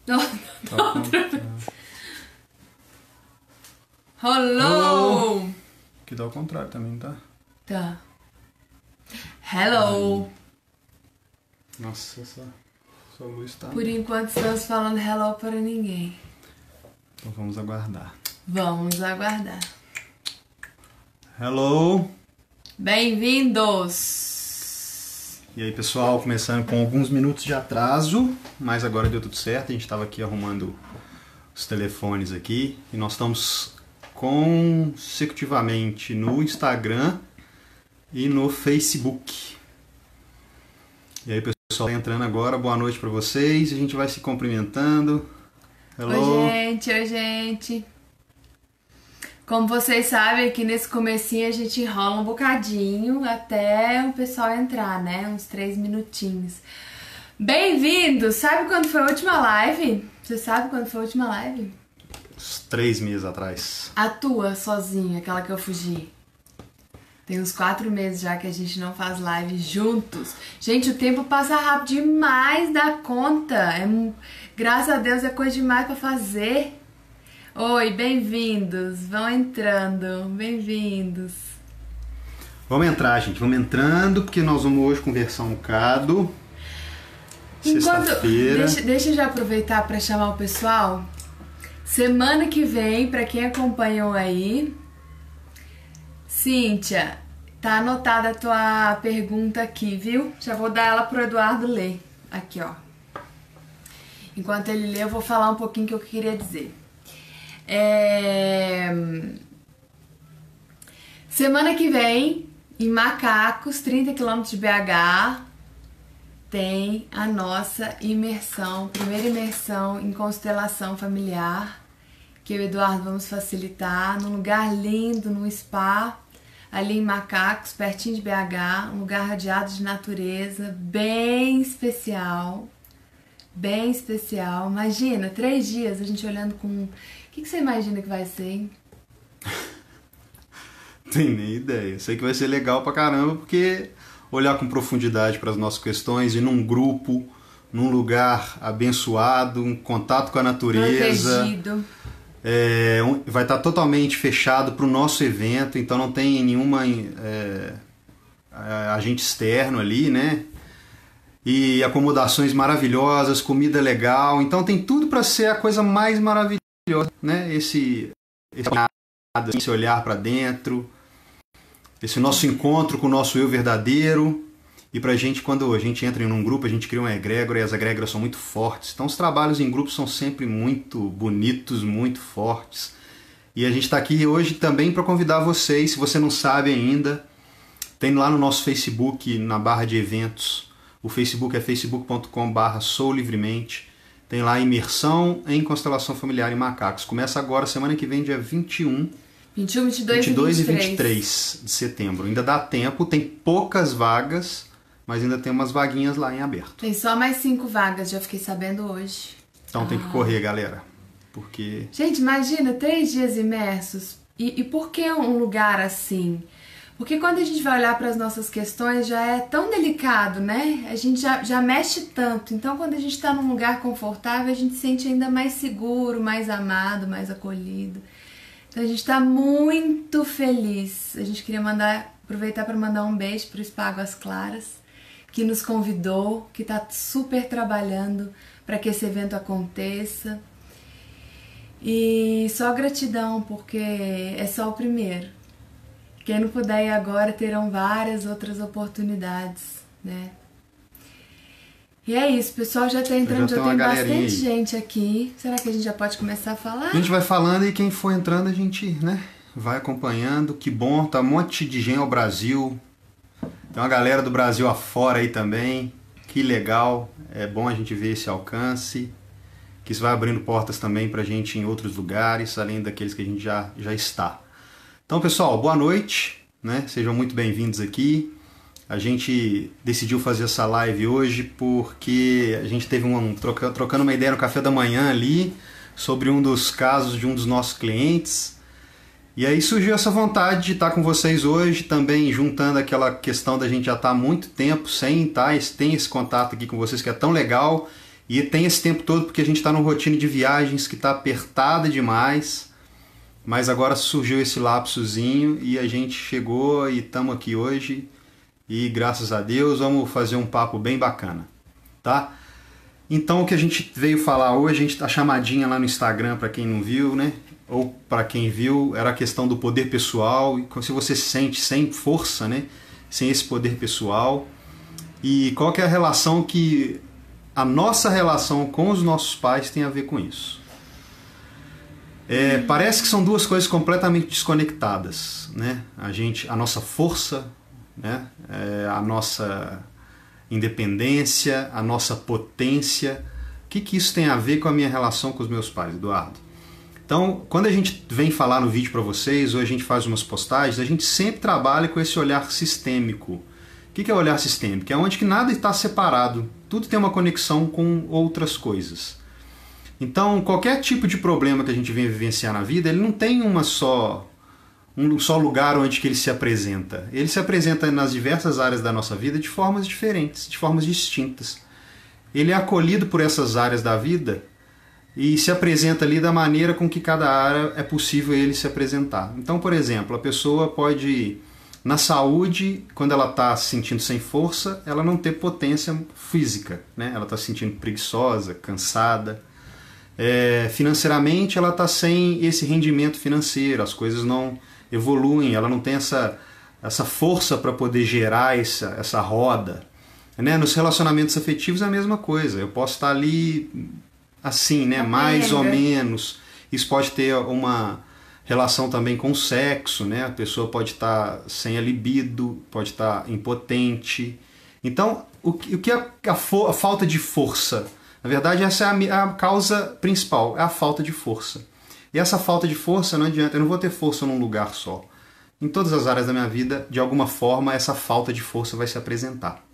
Não, Tá não. Hello! Hello! Que dá ao contrário também, tá? Tá. Hello! Nossa, essa luz tá... Por enquanto estamos falando hello para ninguém. Então vamos aguardar. Vamos aguardar. Hello! Bem-vindos! E aí, pessoal, começando com alguns minutos de atraso, mas agora deu tudo certo. A gente estava aqui arrumando os telefones aqui e nós estamos consecutivamente no Instagram e no Facebook. E aí, pessoal, tá entrando agora. Boa noite para vocês. A gente vai se cumprimentando. Hello! Oi, gente! Como vocês sabem, aqui nesse comecinho a gente enrola um bocadinho até o pessoal entrar, né? Uns 3 minutinhos. Bem-vindos! Sabe quando foi a última live? Você sabe quando foi a última live? Uns 3 meses atrás. A tua, sozinha, aquela que eu fugi. Tem uns 4 meses já que a gente não faz live juntos. Gente, o tempo passa rápido demais da conta. Graças a Deus é coisa demais pra fazer. Oi, bem-vindos. Vão entrando. Bem-vindos. Vamos entrar, gente. Vamos entrando, porque nós vamos hoje conversar um bocado. Sexta-feira. Deixa eu já aproveitar para chamar o pessoal. Semana que vem, para quem acompanhou aí, Cíntia, tá anotada a tua pergunta aqui, viu? Já vou dar ela pro Eduardo ler. Aqui, ó. Enquanto ele lê, eu vou falar um pouquinho o que eu queria dizer. Semana que vem, em Macacos, 30 km de BH, tem a nossa imersão, primeira imersão em constelação familiar, que eu e o Eduardo vamos facilitar, num lugar lindo, num spa, ali em Macacos, pertinho de BH, um lugar rodeado de natureza, bem especial. Bem especial. Imagina, 3 dias a gente olhando com... O que você imagina que vai ser, hein? Tem nem ideia. Sei que vai ser legal pra caramba, porque olhar com profundidade para as nossas questões, ir num grupo, num lugar abençoado, um contato com a natureza. Protegido. Vai estar totalmente fechado para o nosso evento, então não tem nenhuma agente externo ali, né? E acomodações maravilhosas, comida legal, então tem tudo para ser a coisa mais maravilhosa, né? Esse olhar para dentro, esse nosso encontro com o nosso eu verdadeiro. E pra gente, quando a gente entra em um grupo, a gente cria uma egrégora e as egrégoras são muito fortes. Então os trabalhos em grupo são sempre muito bonitos, muito fortes. E a gente está aqui hoje também para convidar vocês, se você não sabe ainda, tem lá no nosso Facebook, na barra de eventos. O Facebook é facebook.com/soulivremente. Tem lá a imersão em constelação familiar em macacos. Começa agora, semana que vem, dia 21, 22 e 23 de setembro. Ainda dá tempo, tem poucas vagas, mas ainda tem umas vaguinhas lá em aberto. Tem só mais 5 vagas, já fiquei sabendo hoje. Então tem que correr, galera. Porque... Gente, imagina, 3 dias imersos. E por que um lugar assim? Porque quando a gente vai olhar para as nossas questões, já é tão delicado, né? A gente já mexe tanto. Então, quando a gente está num lugar confortável, a gente se sente ainda mais seguro, mais amado, mais acolhido. Então, a gente está muito feliz. A gente queria aproveitar para mandar um beijo para o Spa Águas Claras, que nos convidou, que está super trabalhando para que esse evento aconteça. E só gratidão, porque é só o primeiro. Quem não puder ir agora, terão várias outras oportunidades, né? E é isso, o pessoal já tá entrando, já tem bastante gente aqui. Será que a gente já pode começar a falar? A gente vai falando e quem for entrando a gente, né, vai acompanhando. Que bom, tá um monte de gente ao Brasil. Tem uma galera do Brasil afora aí também. Que legal, é bom a gente ver esse alcance. Que isso vai abrindo portas também pra gente em outros lugares, além daqueles que a gente já está. Então, pessoal, boa noite, né? Sejam muito bem-vindos aqui. A gente decidiu fazer essa live hoje porque a gente teve trocando uma ideia no café da manhã ali sobre um dos casos de um dos nossos clientes. E aí surgiu essa vontade de estar com vocês hoje, também juntando aquela questão da gente já estar há muito tempo sem estar, tem esse contato aqui com vocês que é tão legal. E tem esse tempo todo porque a gente está numa rotina de viagens que está apertada demais, mas agora surgiu esse lapsozinho e a gente chegou e estamos aqui hoje e graças a Deus vamos fazer um papo bem bacana, tá? Então o que a gente veio falar hoje, a chamadinha lá no Instagram para quem não viu, né? Ou para quem viu, era a questão do poder pessoal, e se você se sente sem força, né? Sem esse poder pessoal, e qual que é a relação que a nossa relação com os nossos pais tem a ver com isso. Parece que são duas coisas completamente desconectadas, né? A nossa força, né? A nossa independência, a nossa potência. O que isso tem a ver com a minha relação com os meus pais, Eduardo? Então, quando a gente vem falar no vídeo para vocês, ou a gente faz umas postagens, a gente sempre trabalha com esse olhar sistêmico. O que é o olhar sistêmico? É onde que nada está separado, tudo tem uma conexão com outras coisas. Então, qualquer tipo de problema que a gente vem vivenciar na vida, ele não tem um só lugar onde que ele se apresenta. Ele se apresenta nas diversas áreas da nossa vida de formas diferentes, de formas distintas. Ele é acolhido por essas áreas da vida e se apresenta ali da maneira com que cada área é possível ele se apresentar. Então, por exemplo, a pessoa pode, na saúde, quando ela está se sentindo sem força, ela não ter potência física, né? Ela está se sentindo preguiçosa, cansada. Financeiramente, ela está sem esse rendimento financeiro, as coisas não evoluem, ela não tem essa força para poder gerar essa roda. Né? Nos relacionamentos afetivos é a mesma coisa, eu posso estar ali assim, né? Mais ou menos. Isso pode ter uma relação também com o sexo, né? A pessoa pode estar sem a libido, pode estar impotente. Então, o que é a falta de força? Na verdade, essa é a causa principal, é a falta de força. E essa falta de força não adianta, eu não vou ter força num lugar só. Em todas as áreas da minha vida, de alguma forma, essa falta de força vai se apresentar.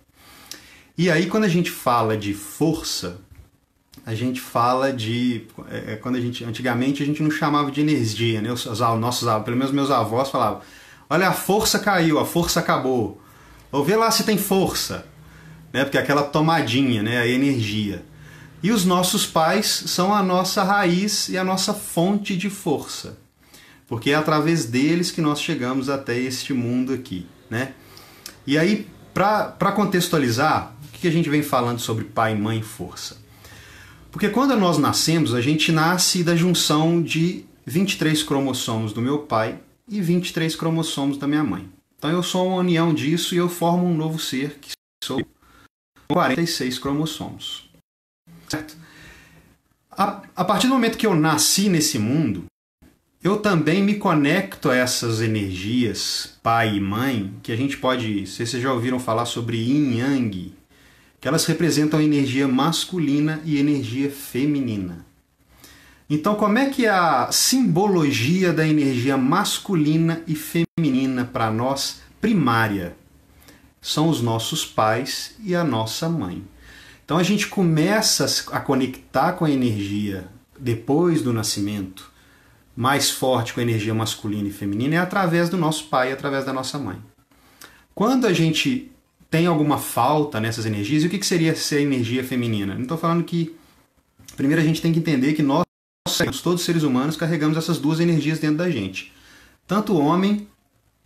E aí, quando a gente fala de força, a gente fala de... Antigamente a gente não chamava de energia, né? Pelo menos meus avós falavam: olha, a força caiu, a força acabou. Ou vê lá se tem força, né? Porque é aquela tomadinha, né? A energia. E os nossos pais são a nossa raiz e a nossa fonte de força. Porque é através deles que nós chegamos até este mundo aqui, né? E aí, para contextualizar, o que a gente vem falando sobre pai, mãe e força? Porque quando nós nascemos, a gente nasce da junção de 23 cromossomos do meu pai e 23 cromossomos da minha mãe. Então eu sou uma união disso e eu formo um novo ser que sou 46 cromossomos. Certo? A partir do momento que eu nasci nesse mundo, eu também me conecto a essas energias, pai e mãe, que a gente pode... Se vocês já ouviram falar sobre Yin e Yang, que elas representam energia masculina e energia feminina. Então, como é que é a simbologia da energia masculina e feminina para nós primária? São os nossos pais e a nossa mãe. Então a gente começa a conectar com a energia depois do nascimento, mais forte com a energia masculina e feminina, é através do nosso pai e através da nossa mãe. Quando a gente tem alguma falta nessas energias, e o que seria ser energia feminina? Não estou falando que... Primeiro a gente tem que entender que nós, todos os seres humanos, carregamos essas duas energias dentro da gente. Tanto o homem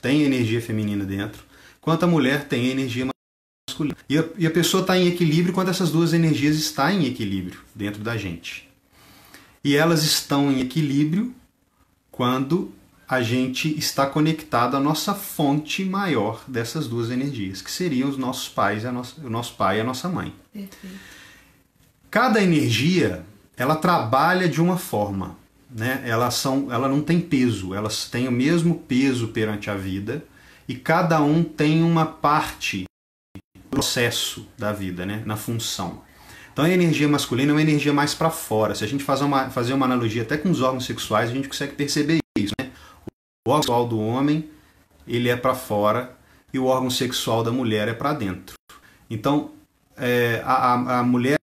tem energia feminina dentro, quanto a mulher tem energia masculina. E a pessoa está em equilíbrio quando essas duas energias estão em equilíbrio dentro da gente. E elas estão em equilíbrio quando a gente está conectado à nossa fonte maior dessas duas energias, que seriam os nossos pais, o nosso pai e a nossa mãe. Perfeito. Cada energia, ela trabalha de uma forma, né? Ela não tem peso, elas têm o mesmo peso perante a vida e cada um tem uma parte do processo da vida, né? Na função. Então a energia masculina é uma energia mais para fora. Se a gente fazer uma analogia até com os órgãos sexuais, a gente consegue perceber isso, né? O órgão sexual do homem, ele é para fora e o órgão sexual da mulher é para dentro. Então, a mulher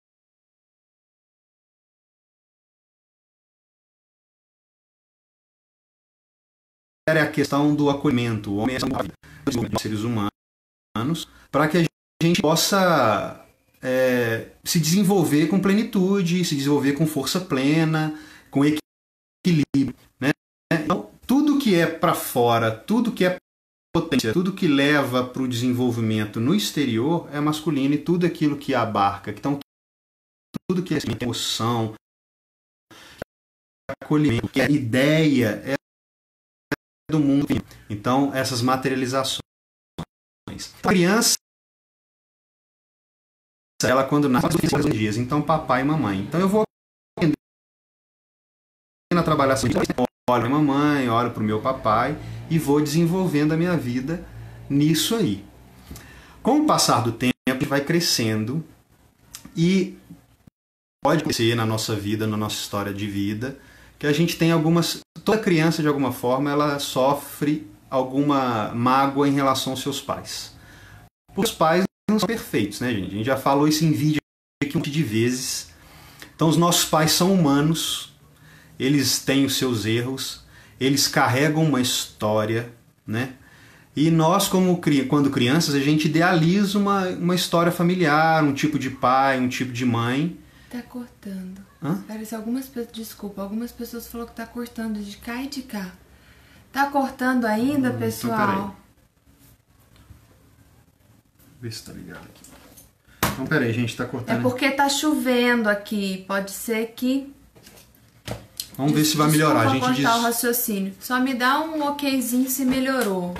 é a questão do acolhimento. O homem é a vida dos seres humanos para que a gente possa se desenvolver com plenitude, se desenvolver com força plena, com equilíbrio, né? Então, tudo que é para fora, tudo que é potência, tudo que leva para o desenvolvimento no exterior é masculino, e tudo aquilo que abarca, então tudo que é emoção, acolhimento, que é ideia, é do mundo. Então, essas materializações. A criança, ela quando nasce, faz dias. Então, papai e mamãe. Então, eu vou aprender a trabalhar assim. Olho para a mamãe, olho para o meu papai e vou desenvolvendo a minha vida nisso aí. Com o passar do tempo, a gente vai crescendo e pode acontecer na nossa vida, na nossa história de vida, que a gente tem algumas... Toda criança, de alguma forma, ela sofre alguma mágoa em relação aos seus pais. Os pais não são perfeitos, né, gente? A gente já falou isso em vídeo aqui um monte de vezes. Então, os nossos pais são humanos, eles têm os seus erros, eles carregam uma história, né? E nós, quando crianças, a gente idealiza uma história familiar, um tipo de pai, um tipo de mãe. Tá cortando. Hã? Parece algumas pessoas falaram que tá cortando de cá e de cá. Tá cortando ainda, pessoal? Então, vê se tá ligado aqui. Então, peraí, gente, tá cortando. É porque tá chovendo aqui. Pode ser que... Vamos ver se vai melhorar. A gente diz... o raciocínio. Só me dá um okzinho se melhorou.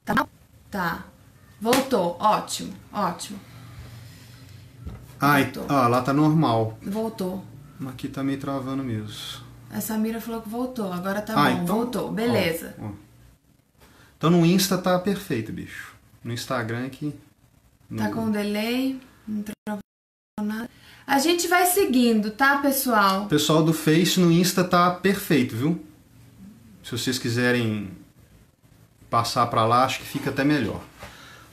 Tá? Tá. Voltou. Ótimo, ótimo. Lá tá normal. Voltou. Aqui tá meio travando mesmo. A Samira falou que voltou. Agora tá bom. Então, voltou. Beleza. Ó. Então no Insta tá perfeito, bicho. No Instagram aqui... Tá com delay. Não travou nada. A gente vai seguindo, tá, pessoal? O pessoal do Face no Insta tá perfeito, viu? Se vocês quiserem passar pra lá, acho que fica até melhor.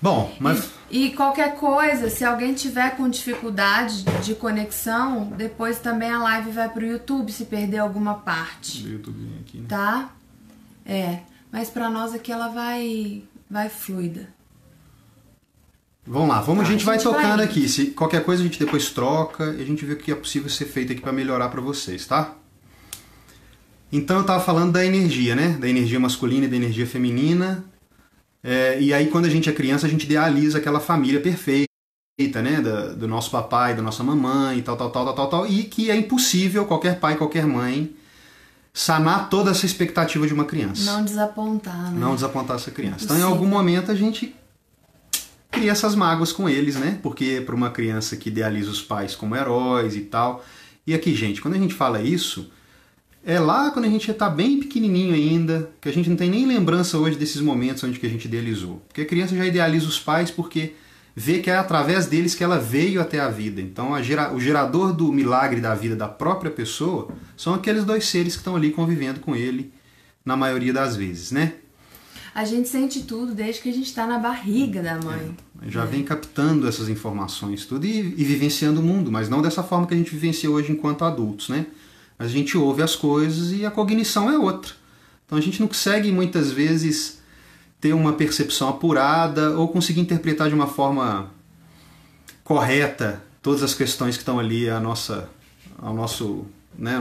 Bom, mas... E qualquer coisa, se alguém tiver com dificuldade de conexão, depois também a live vai pro YouTube, se perder alguma parte. Do YouTube aqui, né? Tá? Mas pra nós aqui ela vai fluida. Vamos lá, a gente vai tocando aqui. Se qualquer coisa a gente depois troca e a gente vê o que é possível ser feito aqui para melhorar para vocês, tá? Então eu tava falando da energia, né? Da energia masculina e da energia feminina. E aí quando a gente é criança a gente idealiza aquela família perfeita, né? Do nosso papai, da nossa mamãe, tal. E que é impossível qualquer pai, qualquer mãe sanar toda essa expectativa de uma criança. Não desapontar, né? Não desapontar essa criança. Então em algum momento a gente... cria essas mágoas com eles, né? Porque para uma criança que idealiza os pais como heróis e tal. E aqui, gente, quando a gente fala isso, é lá quando a gente está bem pequenininho ainda, que a gente não tem nem lembrança hoje desses momentos onde que a gente idealizou. Porque a criança já idealiza os pais porque vê que é através deles que ela veio até a vida. Então o gerador do milagre da vida da própria pessoa são aqueles dois seres que estão ali convivendo com ele na maioria das vezes, né? A gente sente tudo desde que a gente está na barriga da mãe. Já vem captando essas informações tudo e vivenciando o mundo, mas não dessa forma que a gente vivencia hoje enquanto adultos, né? Mas a gente ouve as coisas e a cognição é outra. Então a gente não consegue muitas vezes ter uma percepção apurada ou conseguir interpretar de uma forma correta todas as questões que estão ali no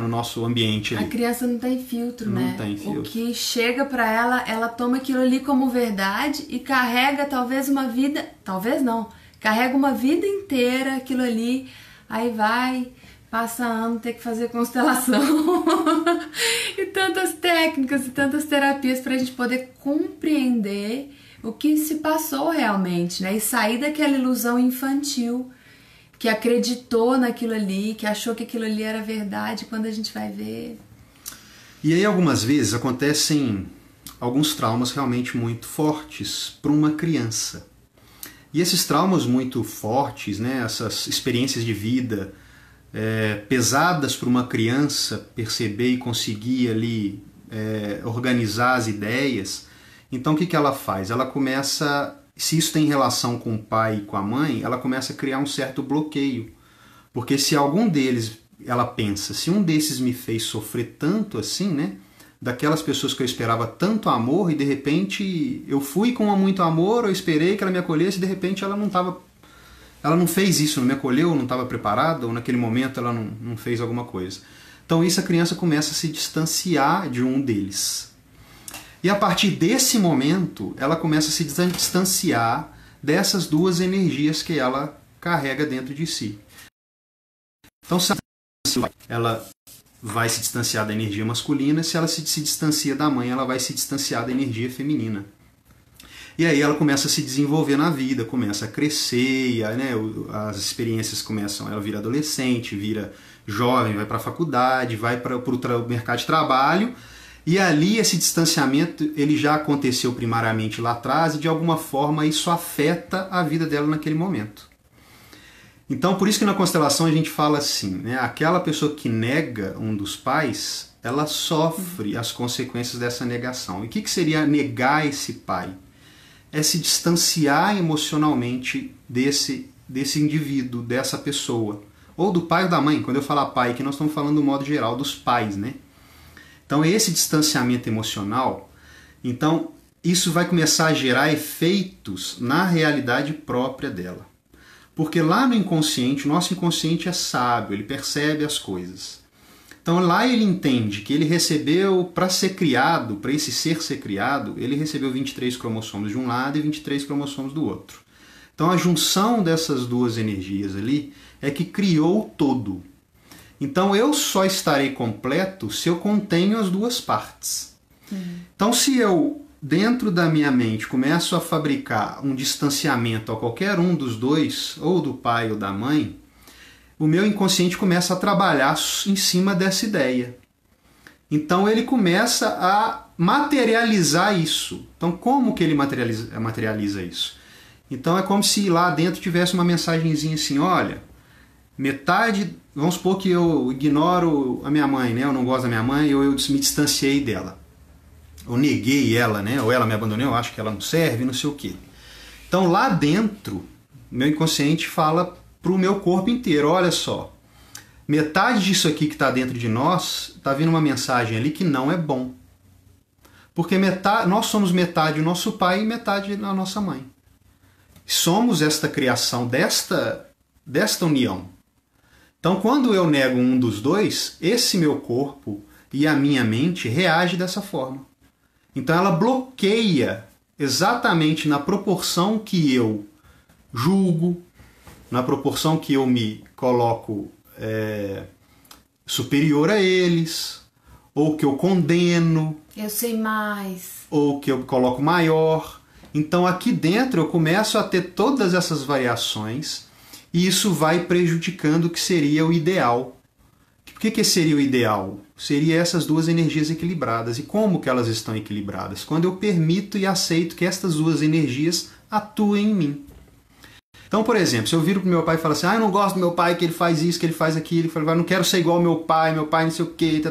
nosso ambiente ali. A criança não tem filtro, né? Não tem filtro. O que chega pra ela, ela toma aquilo ali como verdade e carrega talvez uma vida... Talvez não. Carrega uma vida inteira aquilo ali. Aí vai, passa ano, tem que fazer constelação. E tantas técnicas e tantas terapias pra gente poder compreender o que se passou realmente, né? E sair daquela ilusão infantil que acreditou naquilo ali, que achou que aquilo ali era verdade, quando a gente vai ver... E aí algumas vezes acontecem alguns traumas realmente muito fortes para uma criança. E esses traumas muito fortes, né, essas experiências de vida pesadas para uma criança perceber e conseguir ali organizar as ideias, então o que ela faz? Ela começa... Se isso tem relação com o pai e com a mãe, ela começa a criar um certo bloqueio. Porque se algum deles, ela pensa, se um desses me fez sofrer tanto assim, né? Daquelas pessoas que eu esperava tanto amor e de repente eu fui com muito amor, eu esperei que ela me acolhesse e de repente ela não estava ela não fez isso, não me acolheu, não estava preparada, ou naquele momento ela não fez alguma coisa. Então isso a criança começa a se distanciar de um deles. E a partir desse momento, ela começa a se distanciar dessas duas energias que ela carrega dentro de si. Então, se ela vai se distanciar da energia masculina, se ela se distancia da mãe, ela vai se distanciar da energia feminina. E aí ela começa a se desenvolver na vida, começa a crescer, e, né, as experiências começam, ela vira adolescente, vira jovem, vai para a faculdade, vai para o mercado de trabalho, e ali esse distanciamento ele já aconteceu primariamente lá atrás, e de alguma forma isso afeta a vida dela naquele momento. Então, por isso que na constelação a gente fala assim, né, aquela pessoa que nega um dos pais, ela sofre as consequências dessa negação. E o que seria negar esse pai? É se distanciar emocionalmente desse indivíduo, dessa pessoa. Ou do pai ou da mãe. Quando eu falar pai, que nós estamos falando do modo geral dos pais, né? Então, esse distanciamento emocional, então, isso vai começar a gerar efeitos na realidade própria dela. Porque lá no inconsciente, o nosso inconsciente é sábio, ele percebe as coisas. Então lá ele entende que ele recebeu, para ser criado, para esse ser criado, ele recebeu 23 cromossomos de um lado e 23 cromossomos do outro. Então a junção dessas duas energias ali é que criou o todo. Então eu só estarei completo se eu contenho as duas partes. Então se eu, dentro da minha mente, começo a fabricar um distanciamento a qualquer um dos dois, ou do pai ou da mãe, o meu inconsciente começa a trabalhar em cima dessa ideia. Então ele começa a materializar isso. Então como que ele materializa isso? Então é como se lá dentro tivesse uma mensagenzinha assim, olha, metade, vamos supor que eu ignoro a minha mãe, né? Eu não gosto da minha mãe, ou eu me distanciei dela. Eu neguei ela, né? Ou ela me abandonou, eu acho que ela não serve, não sei o quê. Então lá dentro, meu inconsciente fala para o meu corpo inteiro, olha só, metade disso aqui que está dentro de nós, está vindo uma mensagem ali que não é bom. Porque nós somos metade o nosso pai e metade a nossa mãe. Somos esta criação desta união. Então quando eu nego um dos dois, esse meu corpo e a minha mente reage dessa forma. Então ela bloqueia exatamente na proporção que eu julgo, na proporção que eu me coloco superior a eles, ou que eu condeno. Eu sei mais. Ou que eu coloco maior. Então aqui dentro eu começo a ter todas essas variações e isso vai prejudicando o que seria o ideal. O que seria o ideal? Seria essas duas energias equilibradas. E como que elas estão equilibradas? Quando eu permito e aceito que estas duas energias atuem em mim. Então, por exemplo, se eu viro pro meu pai e falo assim, eu não gosto do meu pai, que ele faz isso, que ele faz aquilo, ele fala, não quero ser igual ao meu pai não sei o que,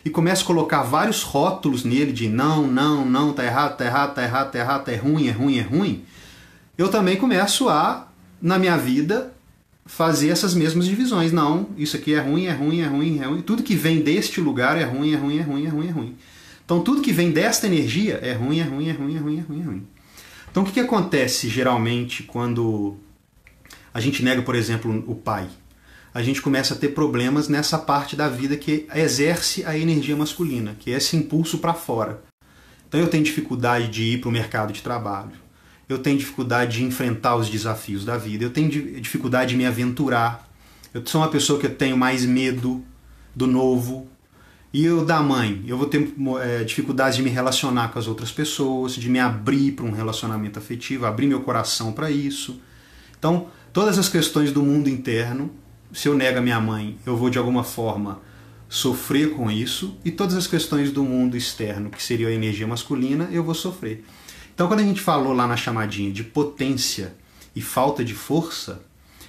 e começo a colocar vários rótulos nele de não, tá errado, é ruim, eu também começo a, na minha vida, fazer essas mesmas divisões. Não, isso aqui é ruim. Tudo que vem deste lugar é ruim. Então tudo que vem desta energia é ruim. Então o que acontece geralmente quando a gente nega, por exemplo, o pai? A gente começa a ter problemas nessa parte da vida que exerce a energia masculina, que é esse impulso para fora. Então eu tenho dificuldade de ir para o mercado de trabalho, eu tenho dificuldade de enfrentar os desafios da vida, eu tenho dificuldade de me aventurar, eu sou uma pessoa que eu tenho mais medo do novo. E eu da mãe, eu vou ter dificuldade de me relacionar com as outras pessoas, de me abrir para um relacionamento afetivo, abrir meu coração para isso. Então, todas as questões do mundo interno, se eu nego a minha mãe, eu vou de alguma forma sofrer com isso, e todas as questões do mundo externo, que seria a energia masculina, eu vou sofrer. Então, quando a gente falou lá na chamadinha de potência e falta de força,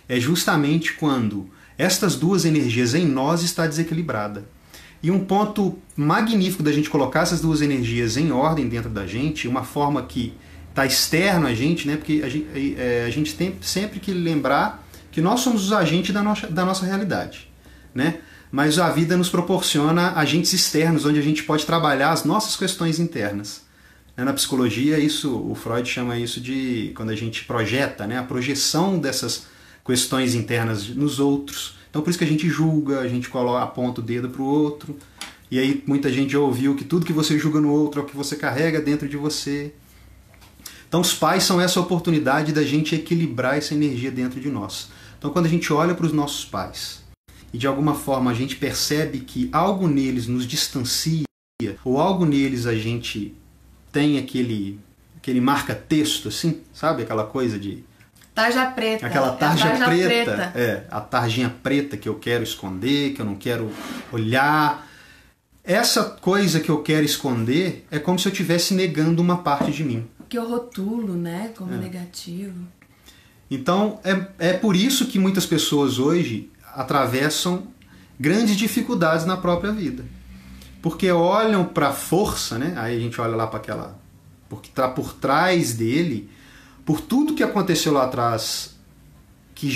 é justamente quando estas duas energias em nós está desequilibrada. E um ponto magnífico da gente colocar essas duas energias em ordem dentro da gente, uma forma que está externo a gente, né? Porque a gente tem sempre que lembrar que nós somos os agentes da nossa realidade, né? Mas a vida nos proporciona agentes externos, onde a gente pode trabalhar as nossas questões internas. Na psicologia, o Freud chama isso de quando a gente projeta, né? A projeção dessas questões internas nos outros. Então por isso que a gente julga, a gente aponta o dedo para o outro. E aí muita gente já ouviu que tudo que você julga no outro é o que você carrega dentro de você. Então os pais são essa oportunidade da gente equilibrar essa energia dentro de nós. Então quando a gente olha para os nossos pais e de alguma forma a gente percebe que algo neles nos distancia, ou algo neles a gente tem aquele marca-texto, assim, sabe? Aquela coisa de... Tarja preta. Aquela tarja preta. preta. A tarjinha preta que eu quero esconder, que eu não quero olhar. Essa coisa que eu quero esconder é como se eu estivesse negando uma parte de mim. Que eu rotulo, né? Como negativo. Então, é por isso que muitas pessoas hoje atravessam grandes dificuldades na própria vida. Porque olham para a força, né? Aí a gente olha lá para aquela... Porque está por trás dele, por tudo que aconteceu lá atrás, que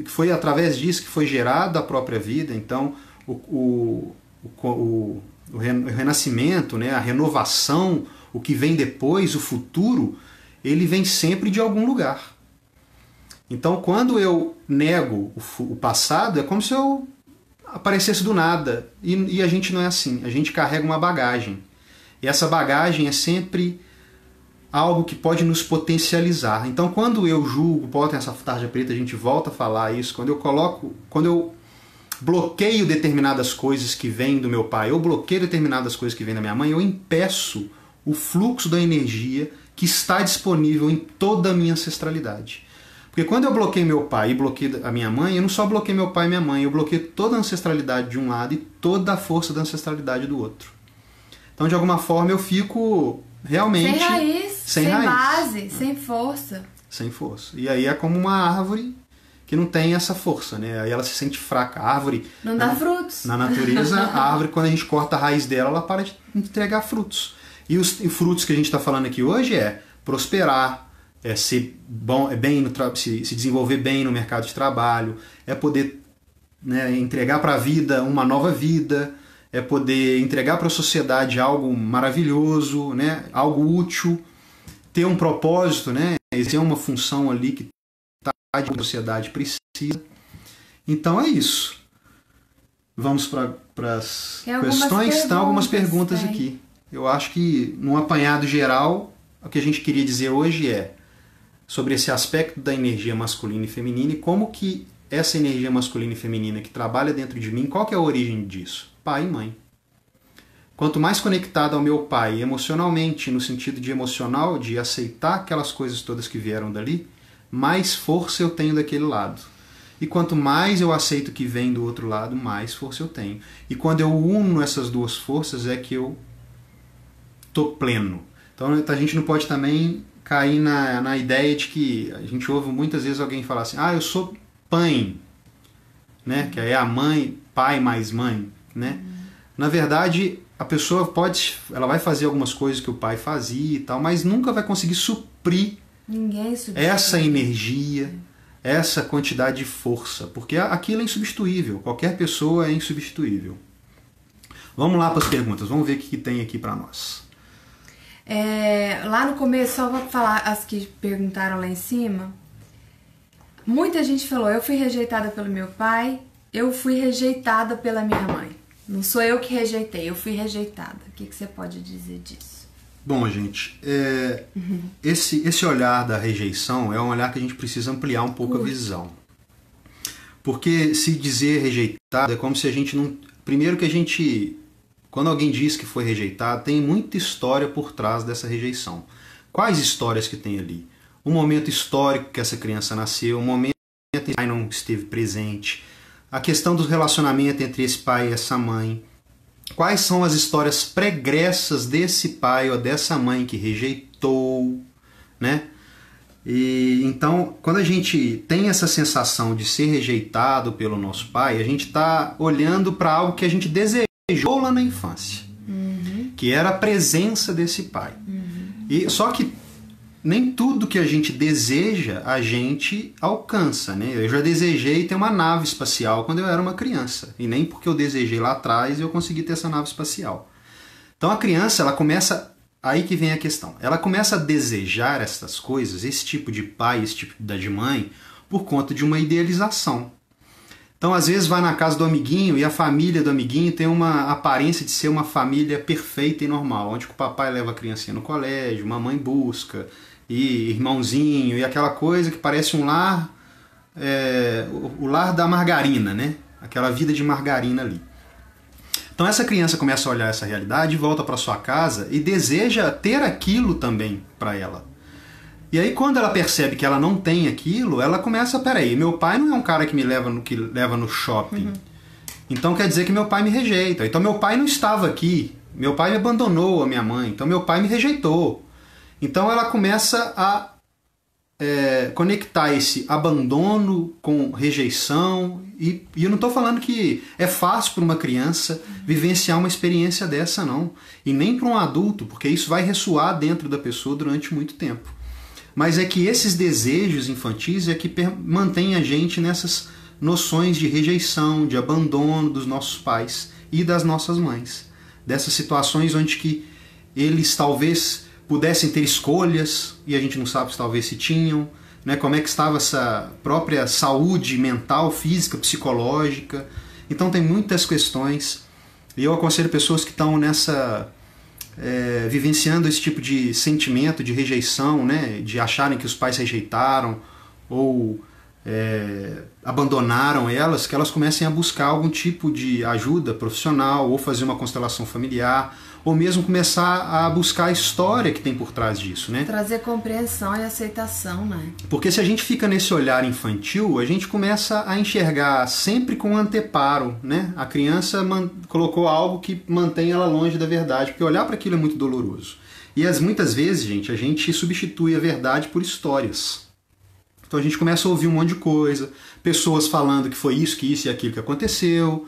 foi através disso que foi gerada a própria vida. Então, o renascimento, né? A renovação, o que vem depois, o futuro, ele vem sempre de algum lugar. Então, quando eu nego o passado, é como se eu aparecesse do nada. E a gente não é assim. A gente carrega uma bagagem. E essa bagagem é sempre algo que pode nos potencializar. Então, quando eu julgo, boto essa tarja preta, a gente volta a falar isso. Quando eu bloqueio determinadas coisas que vêm do meu pai, eu bloqueio determinadas coisas que vêm da minha mãe, eu impeço o fluxo da energia que está disponível em toda a minha ancestralidade. Porque quando eu bloqueio meu pai e bloqueio a minha mãe, eu não só bloqueio meu pai e minha mãe, eu bloqueio toda a ancestralidade de um lado e toda a força da ancestralidade do outro. Então, de alguma forma, eu fico realmente... Sem raiz, sem base, sem força. Sem força. E aí é como uma árvore que não tem essa força, né? Aí ela se sente fraca. A árvore... Não dá frutos. Na natureza, a árvore, quando a gente corta a raiz dela, ela para de entregar frutos. E os frutos que a gente está falando aqui hoje é prosperar, é ser bom, se desenvolver bem no mercado de trabalho, é poder, né, entregar para a vida uma nova vida, é poder entregar para a sociedade algo maravilhoso, né, algo útil, ter um propósito, né, exercer uma função ali que a sociedade precisa. Então é isso. Vamos para as questões. Tem algumas perguntas aqui. Eu acho que, num apanhado geral, o que a gente queria dizer hoje é sobre esse aspecto da energia masculina e feminina e como que essa energia masculina e feminina que trabalha dentro de mim, qual que é a origem disso? Pai e mãe. Quanto mais conectado ao meu pai emocionalmente, no sentido de emocional, de aceitar aquelas coisas todas que vieram dali, mais força eu tenho daquele lado. E quanto mais eu aceito que vem do outro lado, mais força eu tenho. E quando eu uno essas duas forças é que eu tô pleno. Então a gente não pode também cair na ideia de que a gente ouve muitas vezes alguém falar assim, eu sou pai, né? Que aí é a mãe, pai mais mãe, né? Na verdade, a pessoa ela vai fazer algumas coisas que o pai fazia e tal, mas nunca vai conseguir suprir essa energia, essa quantidade de força, porque aquilo é insubstituível, qualquer pessoa é insubstituível. Vamos lá para as perguntas, vamos ver o que tem aqui para nós. Lá no começo, só vou falar as que perguntaram lá em cima. Muita gente falou, eu fui rejeitada pelo meu pai, eu fui rejeitada pela minha mãe. Não sou eu que rejeitei, eu fui rejeitada. O que você pode dizer disso? Bom, gente, esse olhar da rejeição é um olhar que a gente precisa ampliar um pouco a visão. Porque se dizer rejeitado é como se a gente não... Primeiro que a gente... Quando alguém diz que foi rejeitado, tem muita história por trás dessa rejeição. Quais histórias que tem ali? O momento histórico que essa criança nasceu, o momento em que o pai não esteve presente, a questão do relacionamento entre esse pai e essa mãe. Quais são as histórias pregressas desse pai ou dessa mãe que rejeitou, né? E então, quando a gente tem essa sensação de ser rejeitado pelo nosso pai, a gente está olhando para algo que a gente desejou lá na infância, que era a presença desse pai. E só que nem tudo que a gente deseja a gente alcança, né? Eu já desejei ter uma nave espacial quando eu era uma criança, e nem porque eu desejei lá atrás eu consegui ter essa nave espacial. Então a criança ela começa aí que vem a questão. Ela começa a desejar essas coisas, esse tipo de pai, esse tipo de mãe, por conta de uma idealização. Então, às vezes, vai na casa do amiguinho e a família do amiguinho tem uma aparência de ser uma família perfeita e normal, onde o papai leva a criancinha no colégio, mamãe busca, e irmãozinho, e aquela coisa que parece um lar, o lar da margarina, né? Aquela vida de margarina ali. Então essa criança começa a olhar essa realidade, volta para sua casa e deseja ter aquilo também para ela. E aí quando ela percebe que ela não tem aquilo, ela começa, peraí, meu pai não é um cara que me leva no shopping. Então quer dizer que meu pai me rejeita. Então meu pai não estava aqui, meu pai me abandonou, a minha mãe, então meu pai me rejeitou. Então ela começa a conectar esse abandono com rejeição, e eu não estou falando que é fácil para uma criança vivenciar uma experiência dessa, não, e nem para um adulto, porque isso vai ressoar dentro da pessoa durante muito tempo. Mas é que esses desejos infantis é que mantém a gente nessas noções de rejeição, de abandono dos nossos pais e das nossas mães, dessas situações onde que eles talvez pudessem ter escolhas, e a gente não sabe se talvez se tinham, né? Como é que estava essa própria saúde mental, física, psicológica. Então tem muitas questões, e eu aconselho pessoas que estão vivenciando esse tipo de sentimento de rejeição, né? De acharem que os pais rejeitaram ou abandonaram elas, que elas comecem a buscar algum tipo de ajuda profissional, ou fazer uma constelação familiar, ou mesmo começar a buscar a história que tem por trás disso, né? Trazer compreensão e aceitação, né? Porque se a gente fica nesse olhar infantil, a gente começa a enxergar sempre com anteparo, né? A criança colocou algo que mantém ela longe da verdade, porque olhar para aquilo é muito doloroso. E muitas vezes, gente, a gente substitui a verdade por histórias. Então a gente começa a ouvir um monte de coisa, pessoas falando que foi isso e aquilo que aconteceu.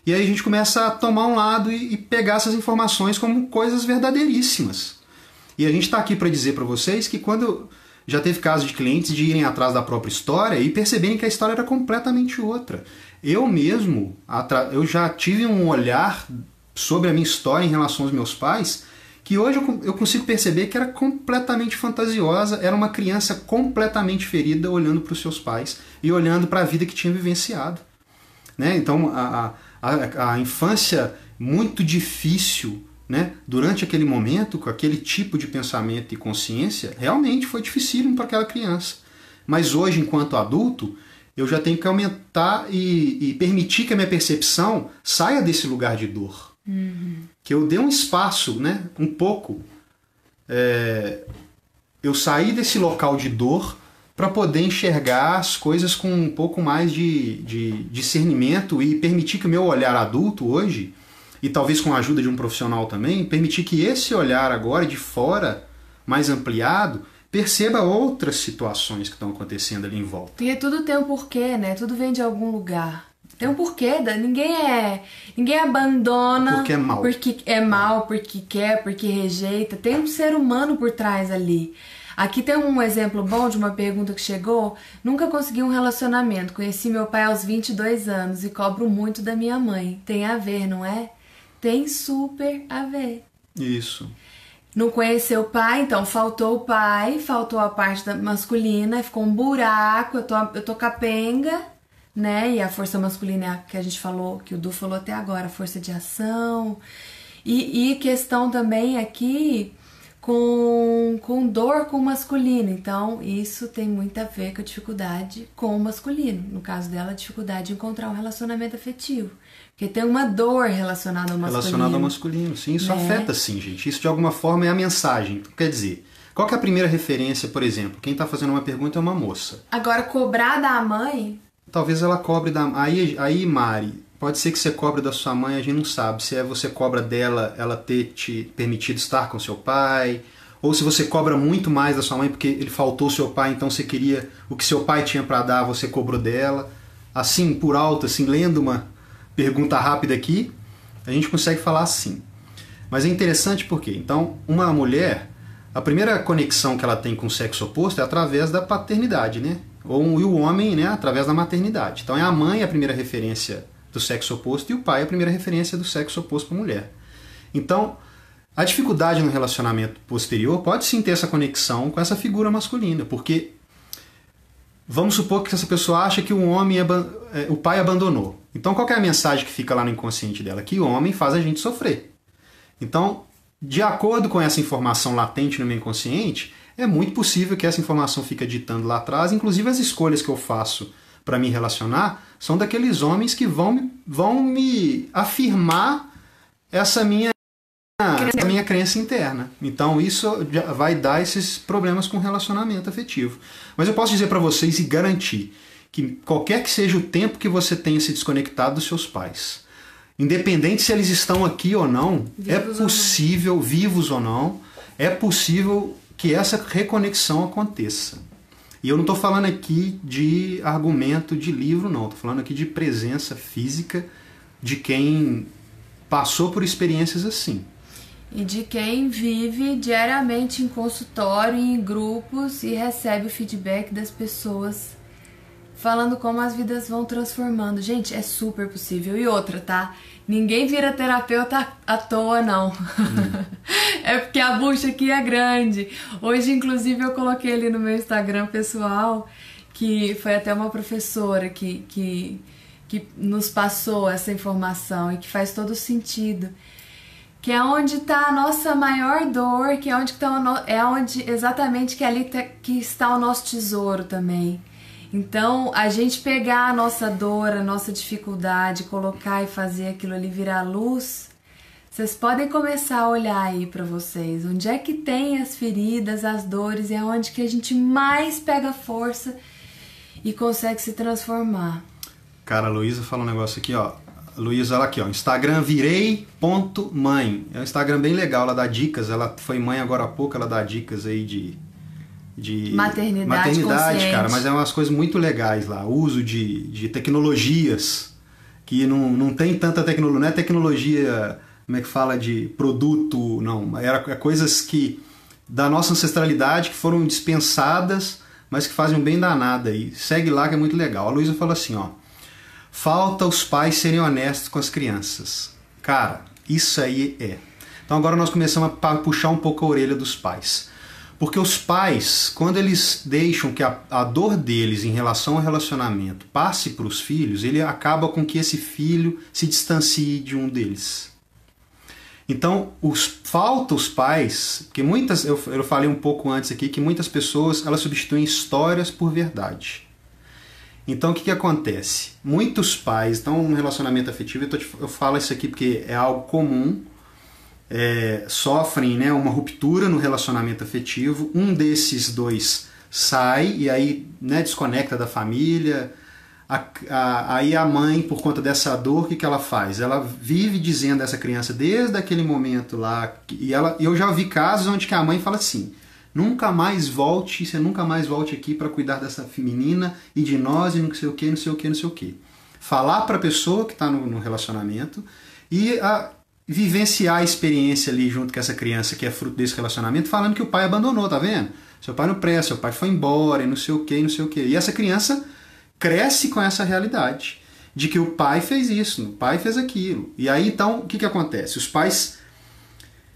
E aí a gente começa a tomar um lado e pegar essas informações como coisas verdadeiríssimas. E a gente está aqui para dizer para vocês que quando já teve casos de clientes de irem atrás da própria história e perceberem que a história era completamente outra. Eu mesmo, eu já tive um olhar sobre a minha história em relação aos meus pais, que hoje eu consigo perceber que era completamente fantasiosa, era uma criança completamente ferida olhando para os seus pais e olhando para a vida que tinha vivenciado. Né? Então a infância muito difícil, né? Durante aquele momento, com aquele tipo de pensamento e consciência, realmente foi dificílimo para aquela criança. Mas hoje, enquanto adulto, eu já tenho que aumentar e permitir que a minha percepção saia desse lugar de dor. Que eu dê um espaço, né? Um pouco. Eu saí desse local de dor para poder enxergar as coisas com um pouco mais de discernimento e permitir que o meu olhar adulto hoje, e talvez com a ajuda de um profissional também, permitir que esse olhar agora de fora, mais ampliado, perceba outras situações que estão acontecendo ali em volta. Porque tudo tem um porquê, né? Tudo vem de algum lugar. Tem um porquê, ninguém abandona porque é mal. Porque é mal, porque quer, porque rejeita. Tem um ser humano por trás ali. Aqui tem um exemplo bom de uma pergunta que chegou. Nunca consegui um relacionamento. Conheci meu pai aos 22 anos e cobro muito da minha mãe. Tem a ver, não é? Tem super a ver. Isso. Não conheceu o pai, então faltou o pai, faltou a parte masculina, ficou um buraco, eu tô capenga, né? E a força masculina é a que a gente falou, que o Du falou até agora, a força de ação. E questão também aqui com dor com o masculino. Então, isso tem muito a ver com a dificuldade com o masculino. No caso dela, a dificuldade de encontrar um relacionamento afetivo. Porque tem uma dor relacionada ao masculino. Relacionado ao masculino, sim. Isso afeta, sim, gente. Isso, de alguma forma, é a mensagem. Quer dizer, qual que é a primeira referência, por exemplo? Quem está fazendo uma pergunta é uma moça. Agora, cobrar da mãe... Talvez ela cobre da... Aí, Mari, pode ser que você cobre da sua mãe, a gente não sabe. Se você cobra dela, ela ter te permitido estar com seu pai... Ou se você cobra muito mais da sua mãe porque ele faltou seu pai, então você queria o que seu pai tinha para dar, você cobrou dela. Assim, por alto, assim, lendo uma pergunta rápida aqui, a gente consegue falar assim. Mas é interessante porque, então, uma mulher, a primeira conexão que ela tem com o sexo oposto é através da paternidade, né? E o homem, né, através da maternidade. Então é a mãe a primeira referência do sexo oposto e o pai a primeira referência do sexo oposto para a mulher. Então, A dificuldade no relacionamento posterior pode sim ter essa conexão com essa figura masculina, porque vamos supor que essa pessoa acha que o pai abandonou. Então qual que é a mensagem que fica lá no inconsciente dela? Que o homem faz a gente sofrer. Então, de acordo com essa informação latente no meu inconsciente, é muito possível que essa informação fique ditando lá atrás, inclusive as escolhas que eu faço para me relacionar são daqueles homens que vão me afirmar essa minha crença interna. Então isso vai dar esses problemas com relacionamento afetivo. Mas eu posso dizer para vocês e garantir que qualquer que seja o tempo que você tenha se desconectado dos seus pais, independente se eles estão aqui ou não, vivos ou não, é possível que essa reconexão aconteça. E eu não estou falando aqui de argumento de livro, não. Estou falando aqui de presença física de quem passou por experiências assim. E de quem vive diariamente em consultório, em grupos e recebe o feedback das pessoas falando como as vidas vão transformando. Gente, é super possível. E outra, tá? Ninguém vira terapeuta à toa, não. É porque a bucha aqui é grande. Hoje, inclusive, eu coloquei ali no meu Instagram pessoal, que foi até uma professora que nos passou essa informação e que faz todo sentido. Que é onde está a nossa maior dor, que é onde exatamente que ali que está o nosso tesouro também. Então, a gente pegar a nossa dor, a nossa dificuldade, colocar e fazer aquilo ali virar luz, vocês podem começar a olhar aí para vocês. Onde é que tem as feridas, as dores, e é onde que a gente mais pega força e consegue se transformar. Cara, a Luísa fala um negócio aqui, ó. Luísa, olha aqui, ó. Instagram virei.mãe. É um Instagram bem legal, ela dá dicas. Ela foi mãe agora há pouco, ela dá dicas aí de maternidade, cara, mas é umas coisas muito legais lá. Uso de tecnologias que não tem tanta tecnologia, não é tecnologia, como é que fala, de produto, não. É coisas que da nossa ancestralidade que foram dispensadas, mas que fazem um bem danado aí. Segue lá que é muito legal. A Luísa falou assim, ó. Falta os pais serem honestos com as crianças. Cara, isso aí é. Então agora nós começamos a puxar um pouco a orelha dos pais. Porque os pais, quando eles deixam que a dor deles em relação ao relacionamento passe para os filhos, ele acaba com que esse filho se distancie de um deles. Então, falta os pais, que muitas, eu falei um pouco antes aqui, que muitas pessoas elas substituem histórias por verdade. Então, o que acontece? Muitos pais estão num relacionamento afetivo, eu falo isso aqui porque é algo comum, sofrem, né, uma ruptura no relacionamento afetivo, um desses dois sai e aí, né, desconecta da família, aí a mãe, por conta dessa dor, o que ela faz? Ela vive dizendo a essa criança desde aquele momento lá, eu já vi casos onde que a mãe fala assim, nunca mais volte, você nunca mais volte aqui para cuidar dessa menina e de nós e não sei o que, não sei o que, não sei o que. Falar para a pessoa que está no relacionamento e vivenciar a experiência ali junto com essa criança que é fruto desse relacionamento, falando que o pai abandonou, tá vendo? Seu pai não presta, seu pai foi embora e não sei o que, não sei o que. E essa criança cresce com essa realidade de que o pai fez isso, o pai fez aquilo. E aí então, o que acontece? Os pais,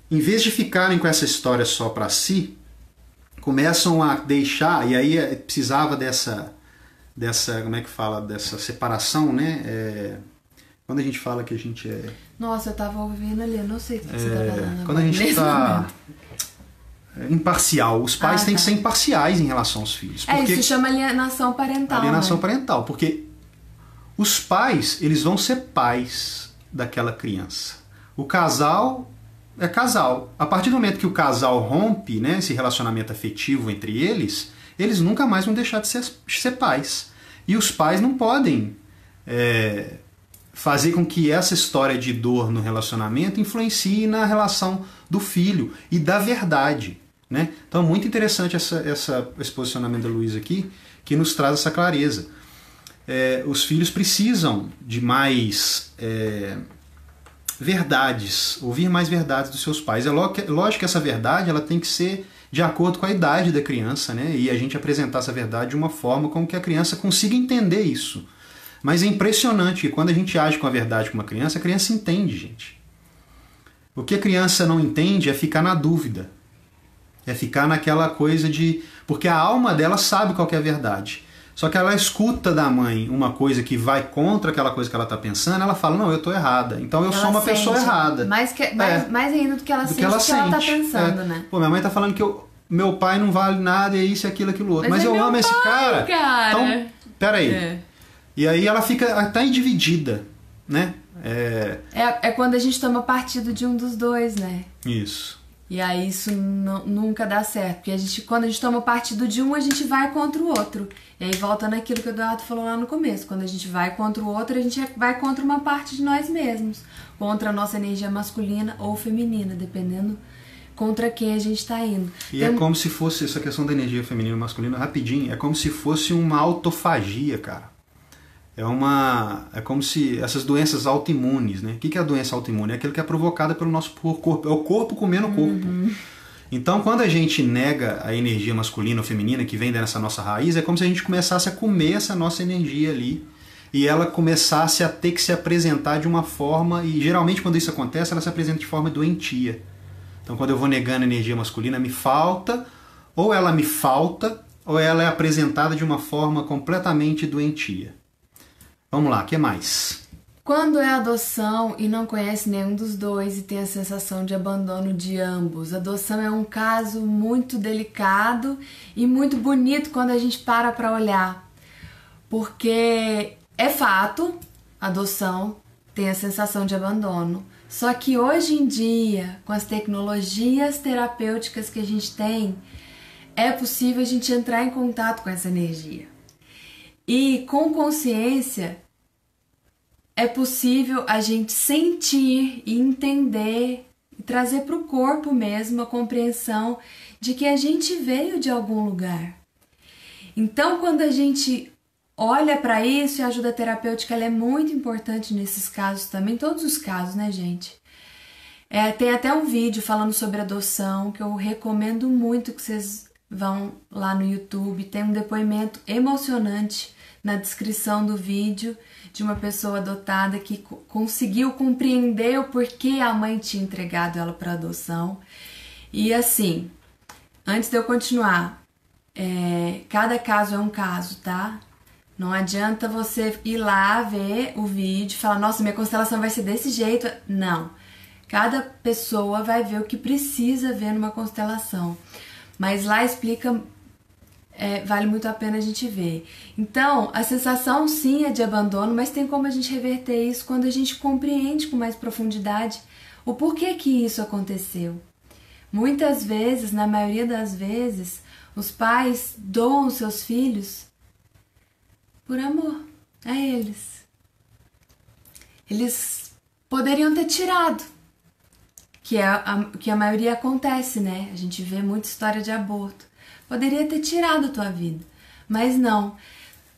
em vez de ficarem com essa história só para si, começam a deixar, e aí precisava dessa como é que fala, dessa separação, né? Quando a gente fala que a gente é... Nossa, eu tava ouvindo ali, eu não sei o que você tá falando. Quando a gente está imparcial, os pais têm que ser imparciais em relação aos filhos. Porque isso chama alienação parental. Alienação parental, porque os pais, eles vão ser pais daquela criança. O casal é casal. A partir do momento que o casal rompe, né, esse relacionamento afetivo entre eles nunca mais vão deixar de ser pais. E os pais não podem fazer com que essa história de dor no relacionamento influencie na relação do filho e da verdade, né? Então é muito interessante esse posicionamento da Luísa aqui, que nos traz essa clareza. Os filhos precisam de mais verdades, ouvir mais verdades dos seus pais. É lógico que essa verdade ela tem que ser de acordo com a idade da criança, né? E a gente apresentar essa verdade de uma forma com que a criança consiga entender isso. Mas é impressionante que quando a gente age com a verdade com uma criança, a criança entende, gente. O que a criança não entende é ficar na dúvida. É ficar naquela coisa de... Porque a alma dela sabe qual que é a verdade. Só que ela escuta da mãe uma coisa que vai contra aquela coisa que ela está pensando, ela fala, não, eu estou errada. Então eu sou uma pessoa errada. Mais ainda do que ela sente, do que ela está pensando, né? Pô, minha mãe está falando que meu pai não vale nada, é isso, aquilo, aquilo outro. Mas eu amo esse cara. Então, peraí. E aí ela fica até dividida, né? É quando a gente toma partido de um dos dois, né? Isso. E aí isso nunca dá certo. Porque quando a gente toma partido de um, a gente vai contra o outro. E aí volta naquilo que o Eduardo falou lá no começo. Quando a gente vai contra o outro, a gente vai contra uma parte de nós mesmos. Contra a nossa energia masculina ou feminina, dependendo contra quem a gente está indo. E é como se fosse, essa questão da energia feminina e masculina, rapidinho, é como se fosse uma autofagia, cara. É como se essas doenças autoimunes, né? O que é a doença autoimune? É aquilo que é provocada pelo nosso corpo. É o corpo comendo o corpo. Então, quando a gente nega a energia masculina ou feminina que vem dessa nossa raiz, é como se a gente começasse a comer essa nossa energia ali e ela começasse a ter que se apresentar de uma forma, e geralmente quando isso acontece, ela se apresenta de forma doentia. Então, quando eu vou negando a energia masculina, me falta, ou ela é apresentada de uma forma completamente doentia. Vamos lá, o que mais? Quando é adoção e não conhece nenhum dos dois e tem a sensação de abandono de ambos. Adoção é um caso muito delicado e muito bonito quando a gente para olhar. Porque é fato, adoção tem a sensação de abandono. Só que hoje em dia, com as tecnologias terapêuticas que a gente tem, é possível a gente entrar em contato com essa energia. E com consciência, é possível a gente sentir e entender e trazer para o corpo mesmo a compreensão de que a gente veio de algum lugar. Então, quando a gente olha para isso, e a ajuda terapêutica ela é muito importante nesses casos também, todos os casos, né, gente? Tem até um vídeo falando sobre adoção que eu recomendo muito que vocês vão lá no YouTube. Tem um depoimento emocionante na descrição do vídeo de uma pessoa adotada que conseguiu compreender o porquê a mãe tinha entregado ela para adoção. E assim, antes de eu continuar, cada caso é um caso, tá? Não adianta você ir lá ver o vídeo e falar, nossa, minha constelação vai ser desse jeito. Não. Cada pessoa vai ver o que precisa ver numa constelação. Mas lá explica... vale muito a pena a gente ver. Então, a sensação sim é de abandono, mas tem como a gente reverter isso quando a gente compreende com mais profundidade o porquê que isso aconteceu. Muitas vezes, na maioria das vezes, os pais doam seus filhos por amor a eles. Eles poderiam ter tirado, que a maioria acontece, né? A gente vê muita história de aborto. Poderia ter tirado a tua vida, mas não.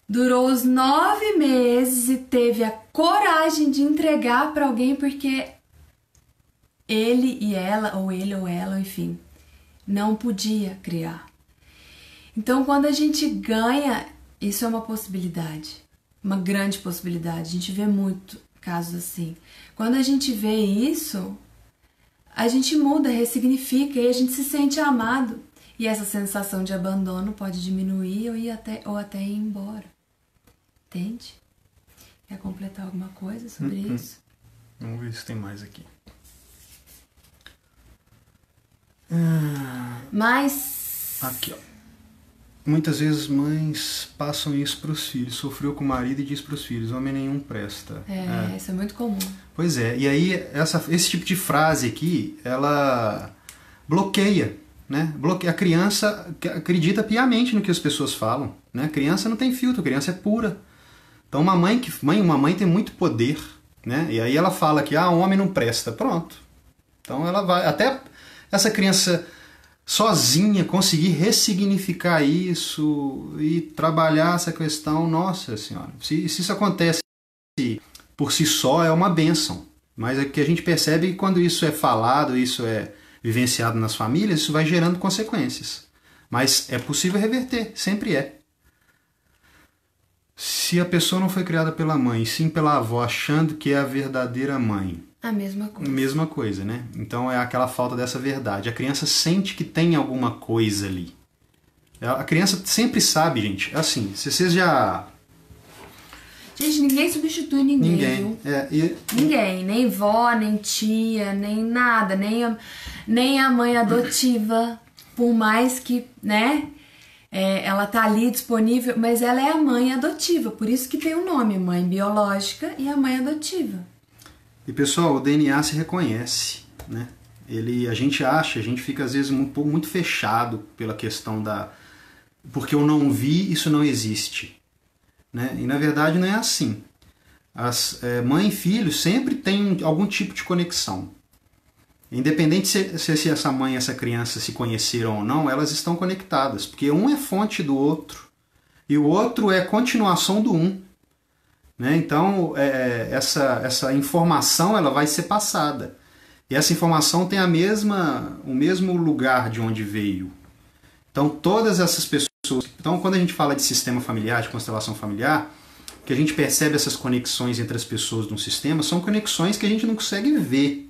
Durou os 9 meses e teve a coragem de entregar para alguém porque ele e ela, ou ele ou ela, enfim, não podia criar. Então, quando a gente ganha, isso é uma possibilidade, uma grande possibilidade. A gente vê muito casos assim. Quando a gente vê isso, a gente muda, ressignifica e a gente se sente amado. E essa sensação de abandono pode diminuir ou até ir embora. Entende? Quer completar alguma coisa sobre isso? Vamos ver se tem mais aqui. Mas... Aqui, ó. Muitas vezes mães passam isso para os filhos. Sofreu com o marido e diz para os filhos, homem nenhum presta. Isso é muito comum. Pois é. E aí esse tipo de frase aqui, ela bloqueia. Né? A criança acredita piamente no que as pessoas falam, né? A criança não tem filtro, a criança é pura. Então uma mãe tem muito poder, né? E aí ela fala que um homem não presta, pronto. Então ela vai até essa criança sozinha conseguir ressignificar isso e trabalhar essa questão. Nossa Senhora, se isso acontece por si só é uma bênção, mas é que a gente percebe que quando isso é falado, isso é vivenciado nas famílias, isso vai gerando consequências. Mas é possível reverter, sempre é. Se a pessoa não foi criada pela mãe, sim pela avó, achando que é a verdadeira mãe, A mesma coisa. Mesma coisa, né? Então é aquela falta dessa verdade. A criança sente que tem alguma coisa ali. A criança sempre sabe, gente. Assim, se vocês já... Gente, ninguém substitui ninguém, viu? Ninguém, nem vó, nem tia, nem nada, nem a mãe adotiva, por mais que, né, ela tá ali disponível, mas ela é a mãe adotiva, por isso que tem o nome, mãe biológica e a mãe adotiva. E pessoal, o DNA se reconhece, né? A gente fica às vezes muito fechado pela questão da... Porque eu não vi, isso não existe. Né? E na verdade não é assim. Mãe e filho sempre tem algum tipo de conexão. Independente se essa mãe e essa criança se conheceram ou não, elas estão conectadas, porque um é fonte do outro e o outro é continuação do um. Né? Então essa informação ela vai ser passada. E essa informação tem o mesmo lugar de onde veio. Então todas essas pessoas... Então, quando a gente fala de sistema familiar, de constelação familiar, que a gente percebe essas conexões entre as pessoas de um sistema, são conexões que a gente não consegue ver,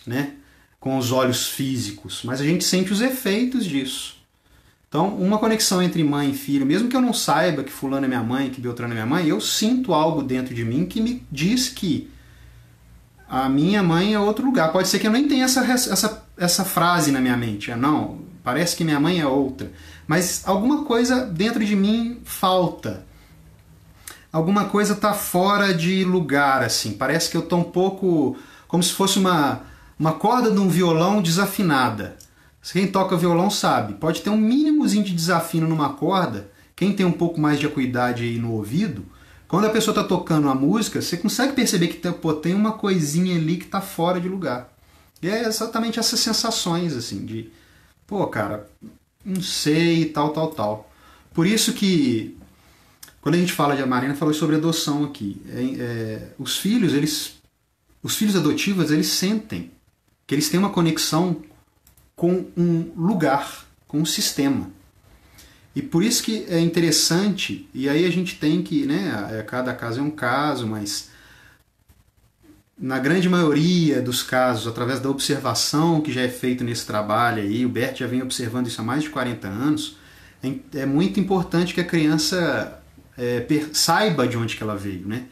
né, com os olhos físicos, mas a gente sente os efeitos disso. Então, uma conexão entre mãe e filho, mesmo que eu não saiba que fulano é minha mãe, que Beltrano é minha mãe, eu sinto algo dentro de mim que me diz que a minha mãe é outro lugar. Pode ser que eu nem tenha essa frase na minha mente. Não, parece que minha mãe é outra. Mas alguma coisa dentro de mim falta. Alguma coisa está fora de lugar, assim. Parece que eu estou um pouco... Como se fosse uma corda de um violão desafinada. Quem toca violão sabe. Pode ter um mínimozinho de desafino numa corda. Quem tem um pouco mais de acuidade aí no ouvido, quando a pessoa está tocando a música, você consegue perceber que tem uma coisinha ali que está fora de lugar. E é exatamente essas sensações, assim, de... Pô, cara... não sei, tal. Por isso que, quando a gente fala a Marina falou sobre adoção aqui, os filhos adotivos, eles sentem que eles têm uma conexão com um lugar, com um sistema. E por isso que é interessante, e aí a gente tem que, né, cada caso é um caso, mas na grande maioria dos casos, através da observação que já é feita nesse trabalho aí, o Bert já vem observando isso há mais de 40 anos, é muito importante que a criança saiba de onde que ela veio, né?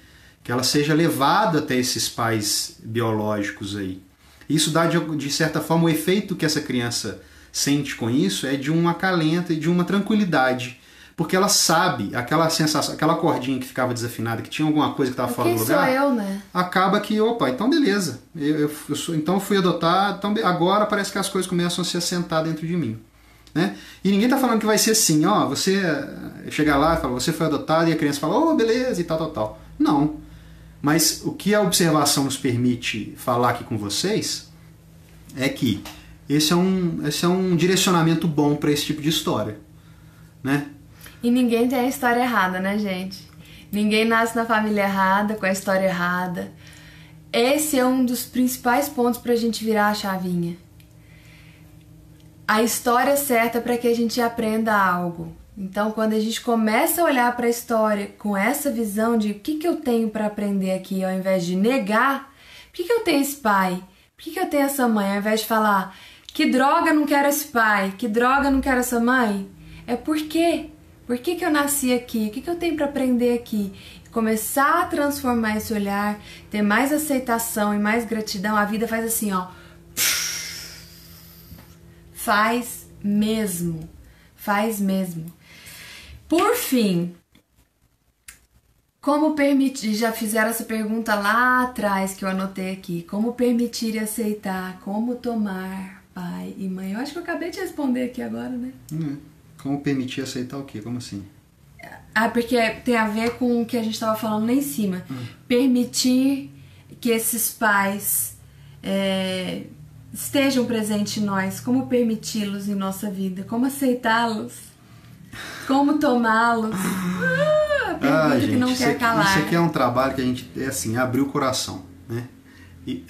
Que ela seja levada até esses pais biológicos aí. Isso dá, de certa forma, o efeito que essa criança sente com isso é de um acalento e de uma tranquilidade. Porque ela sabe, aquela sensação, aquela cordinha que ficava desafinada, que tinha alguma coisa que estava fora do lugar. Quem sou eu, né? Acaba que, opa, então beleza. Então eu fui adotado, então agora parece que as coisas começam a se assentar dentro de mim. Né? E ninguém está falando que vai ser assim, ó, você chega lá e fala, você foi adotado, e a criança fala, oh, beleza, e tal. Não. Mas o que a observação nos permite falar aqui com vocês é que esse é um direcionamento bom para esse tipo de história. Né? E ninguém tem a história errada, né, gente? Ninguém nasce na família errada, com a história errada. Esse é um dos principais pontos pra gente virar a chavinha. A história certa para que a gente aprenda algo. Então, quando a gente começa a olhar para a história com essa visão de o que eu tenho para aprender aqui, ao invés de negar, por que eu tenho esse pai? Por que eu tenho essa mãe? Ao invés de falar, que droga, não quero esse pai, que droga, não quero essa mãe. É por quê? Por que eu nasci aqui? O que eu tenho para aprender aqui? Começar a transformar esse olhar, ter mais aceitação e mais gratidão, a vida faz assim, ó. Faz mesmo. Por fim, como permitir, já fizeram essa pergunta lá atrás que eu anotei aqui, como permitir e aceitar, como tomar pai e mãe? Eu acho que eu acabei de responder aqui agora, né? Como permitir aceitar o quê? Como assim? Porque tem a ver com o que a gente estava falando lá em cima. Permitir que esses pais estejam presentes em nós. Como permiti-los em nossa vida. Como aceitá-los. Como tomá-los. A pergunta gente, que não quer calar. Isso aqui é um trabalho que a gente, abrir o coração, né? E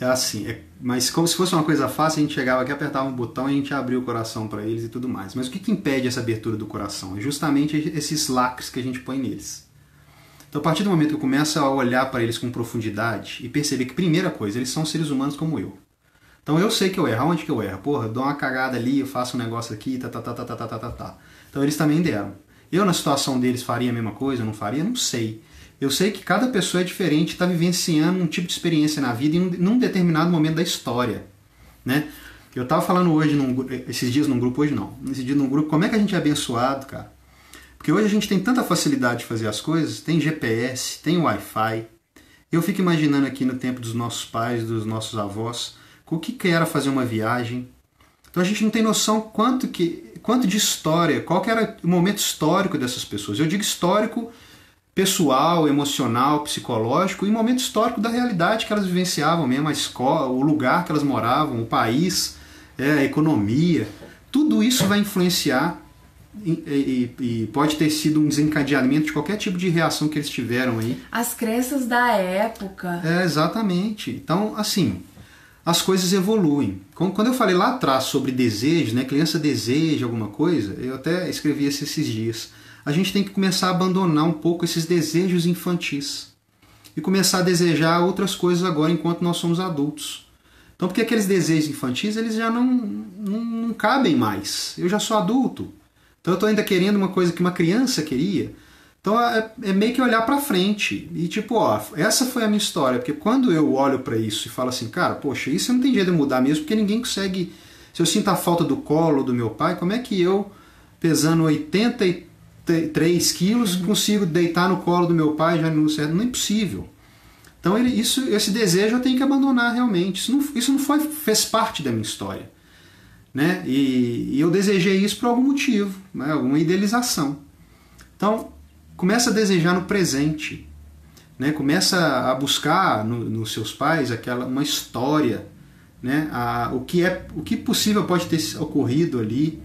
mas como se fosse uma coisa fácil, a gente chegava aqui, apertava um botão e a gente abria o coração para eles e tudo mais. Mas o que impede essa abertura do coração? É justamente esses lacres que a gente põe neles. Então, a partir do momento que eu começo a olhar para eles com profundidade e perceber que, primeira coisa, eles são seres humanos como eu. Então, eu sei que eu erro. Aonde que eu erro? Porra, eu dou uma cagada ali, eu faço um negócio aqui, tá. Então, eles também deram. Eu, na situação deles, faria a mesma coisa? Não faria? Não sei. Eu sei que cada pessoa é diferente, está vivenciando um tipo de experiência na vida em um determinado momento da história, né? Eu estava falando hoje, esses dias num grupo, hoje não, esses dias num grupo, como é que a gente é abençoado, cara? Porque hoje a gente tem tanta facilidade de fazer as coisas, tem GPS, tem Wi-Fi. Eu fico imaginando aqui no tempo dos nossos pais, dos nossos avós, o que era fazer uma viagem. Então a gente não tem noção quanto de história, qual que era o momento histórico dessas pessoas. Eu digo histórico pessoal, emocional, psicológico e momento histórico da realidade que elas vivenciavam mesmo, a escola, o lugar que elas moravam, o país, a economia. Tudo isso vai influenciar e pode ter sido um desencadeamento de qualquer tipo de reação que eles tiveram aí. As crenças da época. Exatamente. Então, assim, as coisas evoluem. Quando eu falei lá atrás sobre desejo, né, criança deseja alguma coisa, eu até escrevi esses dias. A gente tem que começar a abandonar um pouco esses desejos infantis e começar a desejar outras coisas agora enquanto nós somos adultos. Então, porque aqueles desejos infantis, eles já não cabem mais. Eu já sou adulto. Então eu estou ainda querendo uma coisa que uma criança queria. Então é meio que olhar para frente. E tipo, ó, essa foi a minha história. Porque quando eu olho para isso e falo assim, cara, poxa, isso não tem jeito de mudar mesmo, porque ninguém consegue... Se eu sinto a falta do colo do meu pai, como é que eu, pesando 83 quilos, consigo deitar no colo do meu pai? Já não é impossível. Então esse desejo eu tenho que abandonar realmente. Isso não fez parte da minha história. Né? E eu desejei isso por algum motivo, né? Alguma idealização. Então, começa a desejar no presente, né? Começa a buscar nos seus pais uma história, né? O que possível pode ter ocorrido ali.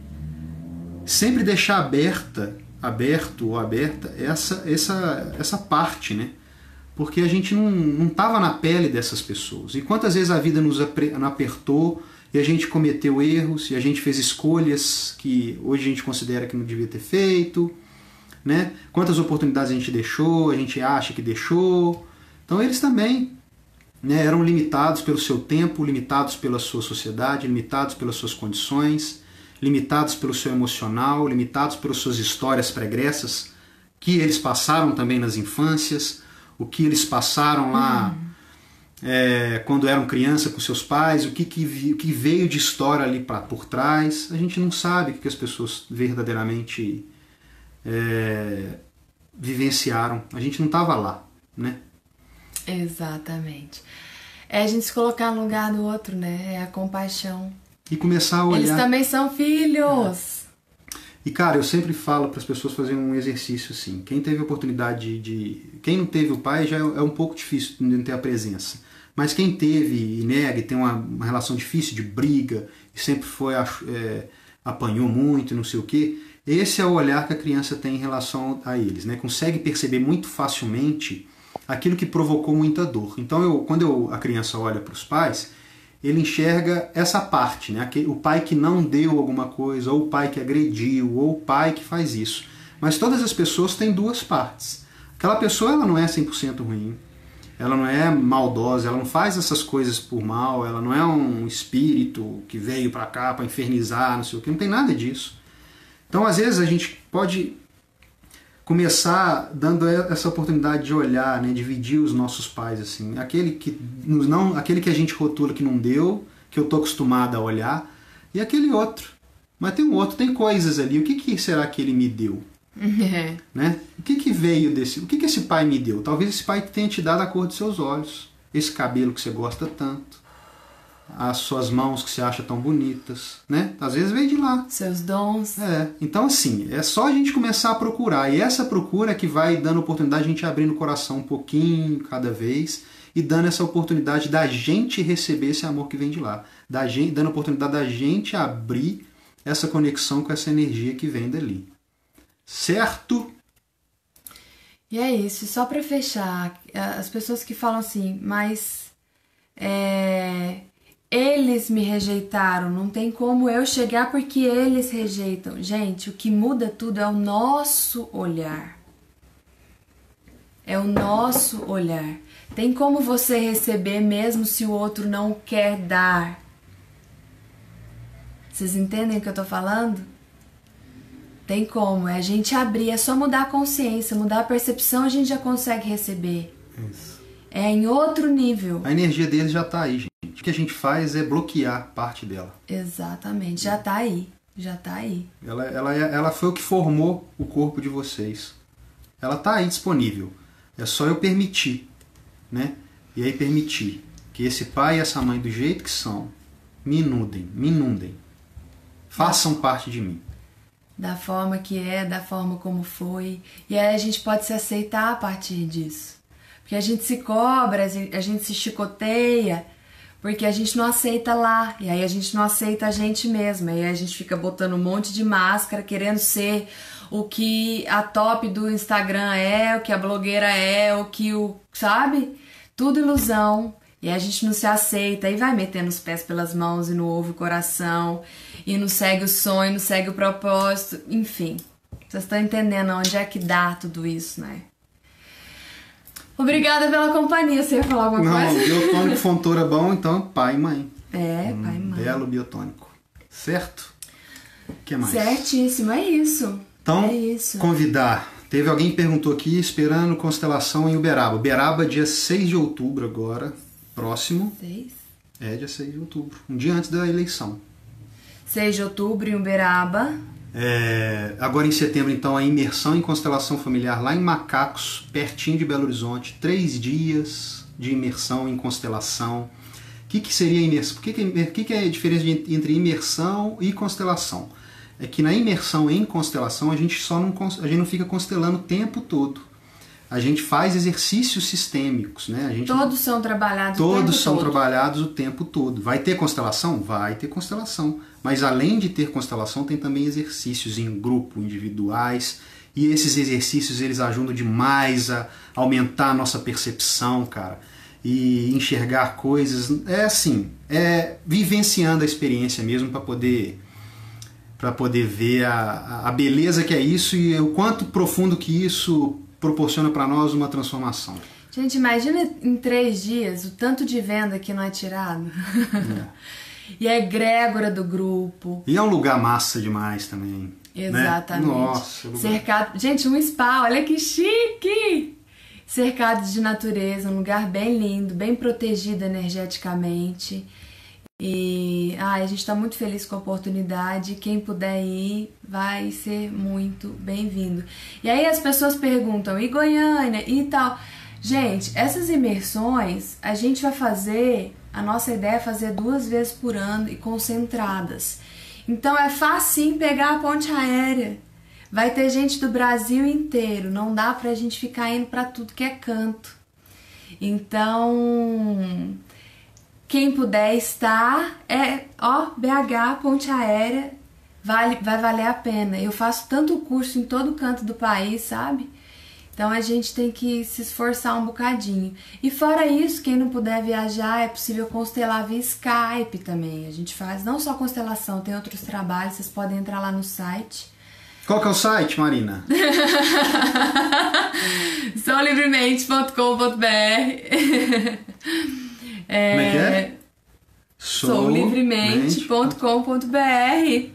Sempre deixar aberto ou aberta essa parte, né? Porque a gente não estava na pele dessas pessoas. E quantas vezes a vida nos apertou e a gente cometeu erros, e a gente fez escolhas que hoje a gente considera que não devia ter feito, né? Quantas oportunidades a gente deixou, a gente acha que deixou. Então eles também, né, eram limitados pelo seu tempo, limitados pela sua sociedade, limitados pelas suas condições, limitados pelo seu emocional, limitados pelas suas histórias pregressas, que eles passaram também nas infâncias, o que eles passaram lá quando eram criança com seus pais, o que veio de história ali por trás. A gente não sabe o que as pessoas verdadeiramente vivenciaram. A gente não estava lá, né? Exatamente. É a gente se colocar no lugar do outro, né? É a compaixão. E começar a olhar... Eles também são filhos. E, cara, eu sempre falo para as pessoas fazerem um exercício assim. Quem teve a oportunidade Quem não teve o pai já é um pouco difícil de não ter a presença. Mas quem teve e nega e tem uma relação difícil de briga e sempre apanhou muito e não sei o quê, esse é o olhar que a criança tem em relação a eles, né? Consegue perceber muito facilmente aquilo que provocou muita dor. Então, quando a criança olha para os pais, ele enxerga essa parte, né? O pai que não deu alguma coisa, ou o pai que agrediu, ou o pai que faz isso. Mas todas as pessoas têm duas partes. Aquela pessoa, ela não é 100% ruim, ela não é maldosa, ela não faz essas coisas por mal, ela não é um espírito que veio para cá para infernizar, não sei o que, não tem nada disso. Então, às vezes, a gente pode começar dando essa oportunidade de olhar, né, dividir os nossos pais, assim, aquele que a gente rotula que não deu, que eu estou acostumado a olhar, e aquele outro. Mas tem um outro, tem coisas ali, o que será que ele me deu? Né? O que veio desse... O que esse pai me deu? Talvez esse pai tenha te dado a cor dos seus olhos, esse cabelo que você gosta tanto, as suas mãos que você acha tão bonitas, né? Às vezes veio de lá. Seus dons. Então assim, é só a gente começar a procurar. E essa procura é que vai dando oportunidade de a gente abrir no coração um pouquinho cada vez e dando essa oportunidade da gente receber esse amor que vem de lá. Dando a oportunidade da gente abrir essa conexão com essa energia que vem dali. Certo? E é isso. Só para fechar, as pessoas que falam assim, mas... eles me rejeitaram, não tem como eu chegar porque eles rejeitam. Gente, o que muda tudo é o nosso olhar. É o nosso olhar. Tem como você receber mesmo se o outro não quer dar. Vocês entendem o que eu tô falando? Tem como, é a gente abrir, é só mudar a consciência, mudar a percepção, a gente já consegue receber. Isso. É em outro nível. A energia deles já tá aí, gente. O que a gente faz é bloquear parte dela. Exatamente, já tá aí. Já tá aí. Ela foi o que formou o corpo de vocês. Ela tá aí disponível. É só eu permitir, né? E aí permitir que esse pai e essa mãe, do jeito que são, me inundem. Façam parte de mim. Da forma que é, da forma como foi. E aí a gente pode se aceitar a partir disso. Porque a gente se cobra, a gente se chicoteia, porque a gente não aceita lá. E aí a gente não aceita a gente mesma. E aí a gente fica botando um monte de máscara, querendo ser o que a top do Instagram é, o que a blogueira é, o que o... Sabe? Tudo ilusão. E aí a gente não se aceita e vai metendo os pés pelas mãos e não ouve o coração. E não segue o sonho, não segue o propósito. Enfim, vocês estão entendendo onde é que dá tudo isso, né? Obrigada pela companhia. Você ia falar alguma coisa? Não, biotônico Fontoura bom, então pai e mãe. É, pai e mãe. Belo biotônico. Certo? O que mais? Certíssimo, é isso. Então, é isso. Convidar. Teve alguém que perguntou aqui, esperando constelação em Uberaba. Uberaba, dia 6 de outubro agora, próximo. 6? É, dia 6 de outubro. Um dia antes da eleição. 6 de outubro em Uberaba. Agora em setembro, então, a imersão em constelação familiar lá em Macacos, pertinho de Belo Horizonte. 3 dias de imersão em constelação. O que seria imersão? O que é a diferença entre imersão e constelação? É que na imersão em constelação a gente não fica constelando o tempo todo. A gente faz exercícios sistêmicos, né? Todos são trabalhados o tempo todo. Vai ter constelação? Vai ter constelação. Mas além de ter constelação, tem também exercícios em grupo, individuais. E esses exercícios, eles ajudam demais a aumentar a nossa percepção, cara. E enxergar coisas. Vivenciando a experiência mesmo para poder ver a beleza que é isso e o quanto profundo que isso proporciona para nós uma transformação. Gente, imagina em 3 dias o tanto de venda que não é tirado. E a egrégora do grupo. E é um lugar massa demais também. Exatamente. Né? Nossa, cercado. Gente, um spa, olha que chique! Cercado de natureza, um lugar bem lindo, bem protegido energeticamente. E a gente está muito feliz com a oportunidade. Quem puder ir vai ser muito bem-vindo. E aí as pessoas perguntam, e Goiânia e tal? Gente, essas imersões a gente vai fazer, a nossa ideia é fazer 2 vezes por ano e concentradas. Então é facinho pegar a ponte aérea. Vai ter gente do Brasil inteiro, não dá pra gente ficar indo pra tudo que é canto. Então... Quem puder estar, BH, ponte aérea, vai valer a pena. Eu faço tanto curso em todo canto do país, sabe? Então a gente tem que se esforçar um bocadinho. E fora isso, quem não puder viajar, é possível constelar via Skype também. A gente faz não só constelação, tem outros trabalhos, vocês podem entrar lá no site. Qual que é o site, Marina? soulivremente.com.br Como é que é? soulivremente.com.br.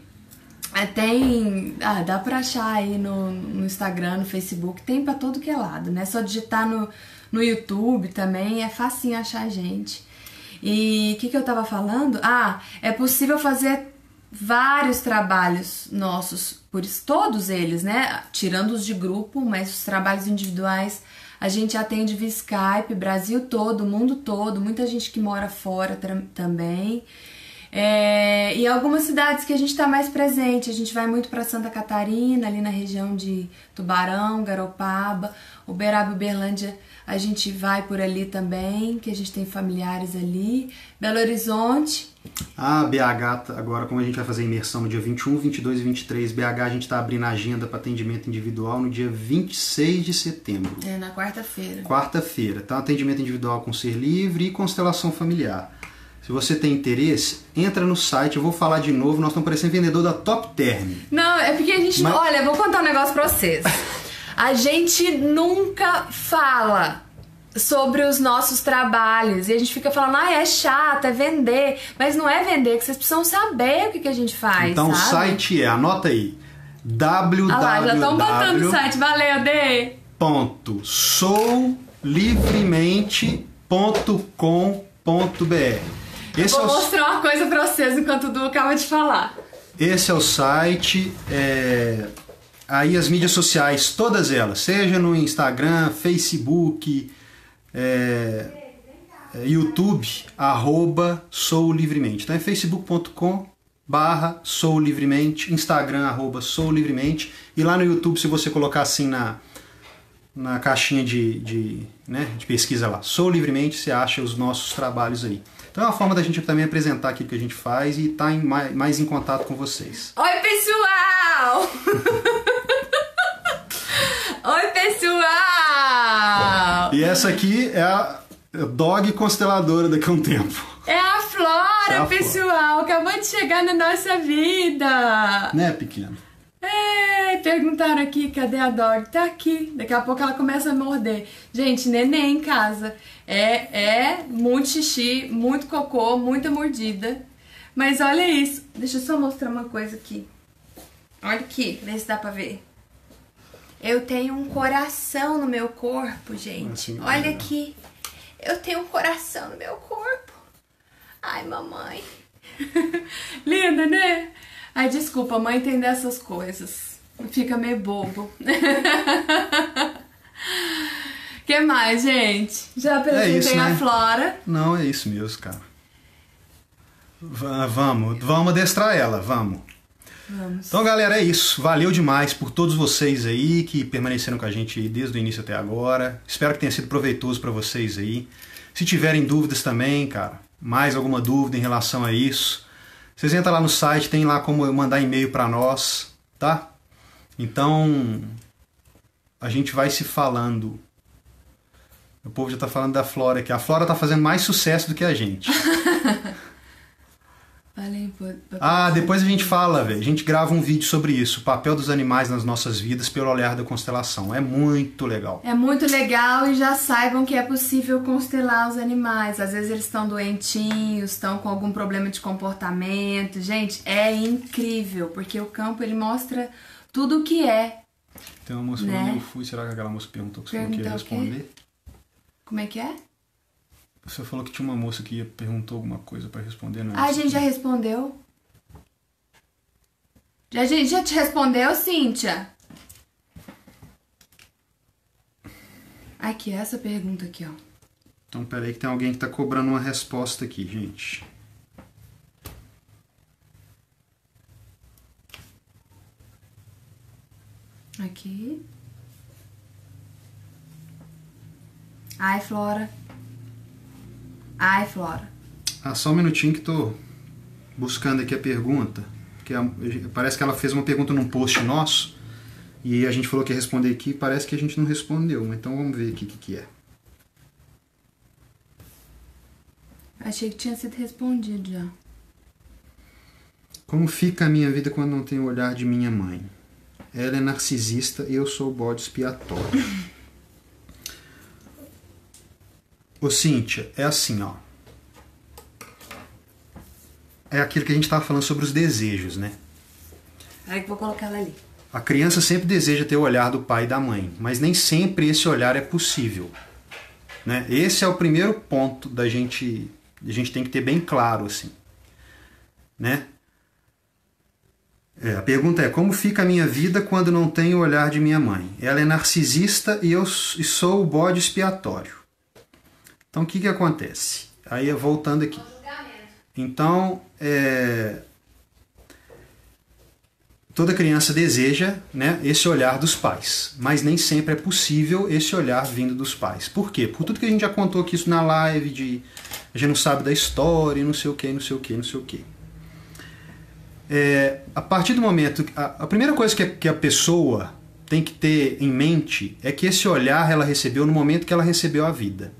Dá pra achar aí no Instagram, no Facebook, tem pra todo que é lado, né? Só digitar no YouTube também, é facinho achar a gente. E o que eu tava falando? É possível fazer vários trabalhos nossos, por isso, todos eles, né? Tirando os de grupo, mas os trabalhos individuais a gente atende via Skype, Brasil todo, mundo todo, muita gente que mora fora também. E algumas cidades que a gente está mais presente, a gente vai muito para Santa Catarina, ali na região de Tubarão, Garopaba, Uberaba e Uberlândia, a gente vai por ali também, que a gente tem familiares ali, Belo Horizonte. BH, agora como a gente vai fazer imersão no dia 21, 22 e 23, BH a gente está abrindo a agenda para atendimento individual no dia 26 de setembro. Na quarta-feira. Quarta-feira, tá? Atendimento individual com ser livre e constelação familiar. Se você tem interesse, entra no site, eu vou falar de novo, nós estamos parecendo vendedor da Top Term. Não, é porque a gente... Olha, eu vou contar um negócio pra vocês. A gente nunca fala sobre os nossos trabalhos e a gente fica falando, é chato, é vender, mas não é vender, que vocês precisam saber o que a gente faz. Então sabe? O site anota aí, Ah lá, já estão botando o site, valeu, Dê! .soulivremente.com.br. Vou mostrar uma coisa pra vocês enquanto o Du acaba de falar. Esse é o site, aí as mídias sociais, todas elas, seja no Instagram, Facebook, YouTube, @soulivremente. Então é facebook.com/soulivremente, Instagram @soulivremente, e lá no YouTube, se você colocar assim na caixinha de pesquisa lá, Soul Livremente, você acha os nossos trabalhos aí. Então é uma forma da gente também apresentar aquilo que a gente faz e estar mais em contato com vocês. Oi, pessoal! Oi, pessoal! E essa aqui é a dog consteladora daqui a um tempo. É a Flora, pessoal! Acabou de chegar na nossa vida! Né, pequeno? Perguntaram aqui, cadê a dog? Tá aqui. Daqui a pouco ela começa a morder. Gente, neném em casa. É muito xixi, muito cocô, muita mordida. Mas olha isso. Deixa eu só mostrar uma coisa aqui. Olha aqui, vê se dá pra ver. Eu tenho um coração no meu corpo, gente. Assim, olha aqui. Eu tenho um coração no meu corpo. Ai, mamãe. Linda, né? Ai, desculpa, a mãe tem dessas coisas. Fica meio bobo. Que mais, gente? Já apresentei isso, né? a Flora. Não, é isso mesmo, cara. Vamos adestrar ela, vamos. Então, galera, é isso. Valeu demais por todos vocês aí que permaneceram com a gente desde o início até agora. Espero que tenha sido proveitoso para vocês aí. Se tiverem dúvidas também, cara, mais alguma dúvida em relação a isso, vocês entram lá no site, tem lá como mandar e-mail para nós, tá? Então, a gente vai se falando. O povo já tá falando da Flora aqui. A Flora tá fazendo mais sucesso do que a gente. Depois a gente fala, velho. A gente grava um vídeo sobre isso. O papel dos animais nas nossas vidas pelo olhar da constelação. É muito legal. É muito legal e já saibam que é possível constelar os animais. Às vezes eles estão doentinhos, estão com algum problema de comportamento. Gente, é incrível, porque o campo ele mostra tudo o que é. Tem uma moça falando, eu fui. Será que aquela moça perguntou que você não queria responder? Como é que é? Você falou que tinha uma moça que perguntou alguma coisa para responder, não é? A gente já respondeu. A gente já te respondeu, Cíntia? Aqui, essa pergunta aqui, ó. Então, peraí que tem alguém que tá cobrando uma resposta aqui, gente. Aqui. Ai, Flora. Ai, Flora. Só um minutinho que tô buscando aqui a pergunta. Porque parece que ela fez uma pergunta num post nosso e a gente falou que ia responder aqui, parece que a gente não respondeu. Então vamos ver aqui o que é. Achei que tinha sido respondido já. Como fica a minha vida quando não tenho o olhar de minha mãe? Ela é narcisista e eu sou o bode expiatório. Ô Cíntia, é assim, ó. É aquilo que a gente estava falando sobre os desejos, né? Aí que vou colocar ela ali. A criança sempre deseja ter o olhar do pai e da mãe, mas nem sempre esse olhar é possível, né? Esse é o primeiro ponto da gente tem que ter bem claro, assim, né? A pergunta é, como fica a minha vida quando não tenho o olhar de minha mãe? Ela é narcisista e eu sou o bode expiatório. Então, o que acontece? Aí, voltando aqui. Então, toda criança deseja, né, esse olhar dos pais, mas nem sempre é possível esse olhar vindo dos pais. Por quê? Por tudo que a gente já contou aqui isso na live, a gente não sabe da história, não sei o que, não sei o que, não sei o que. A partir do momento... A primeira coisa que a pessoa tem que ter em mente é que esse olhar ela recebeu no momento que ela recebeu a vida.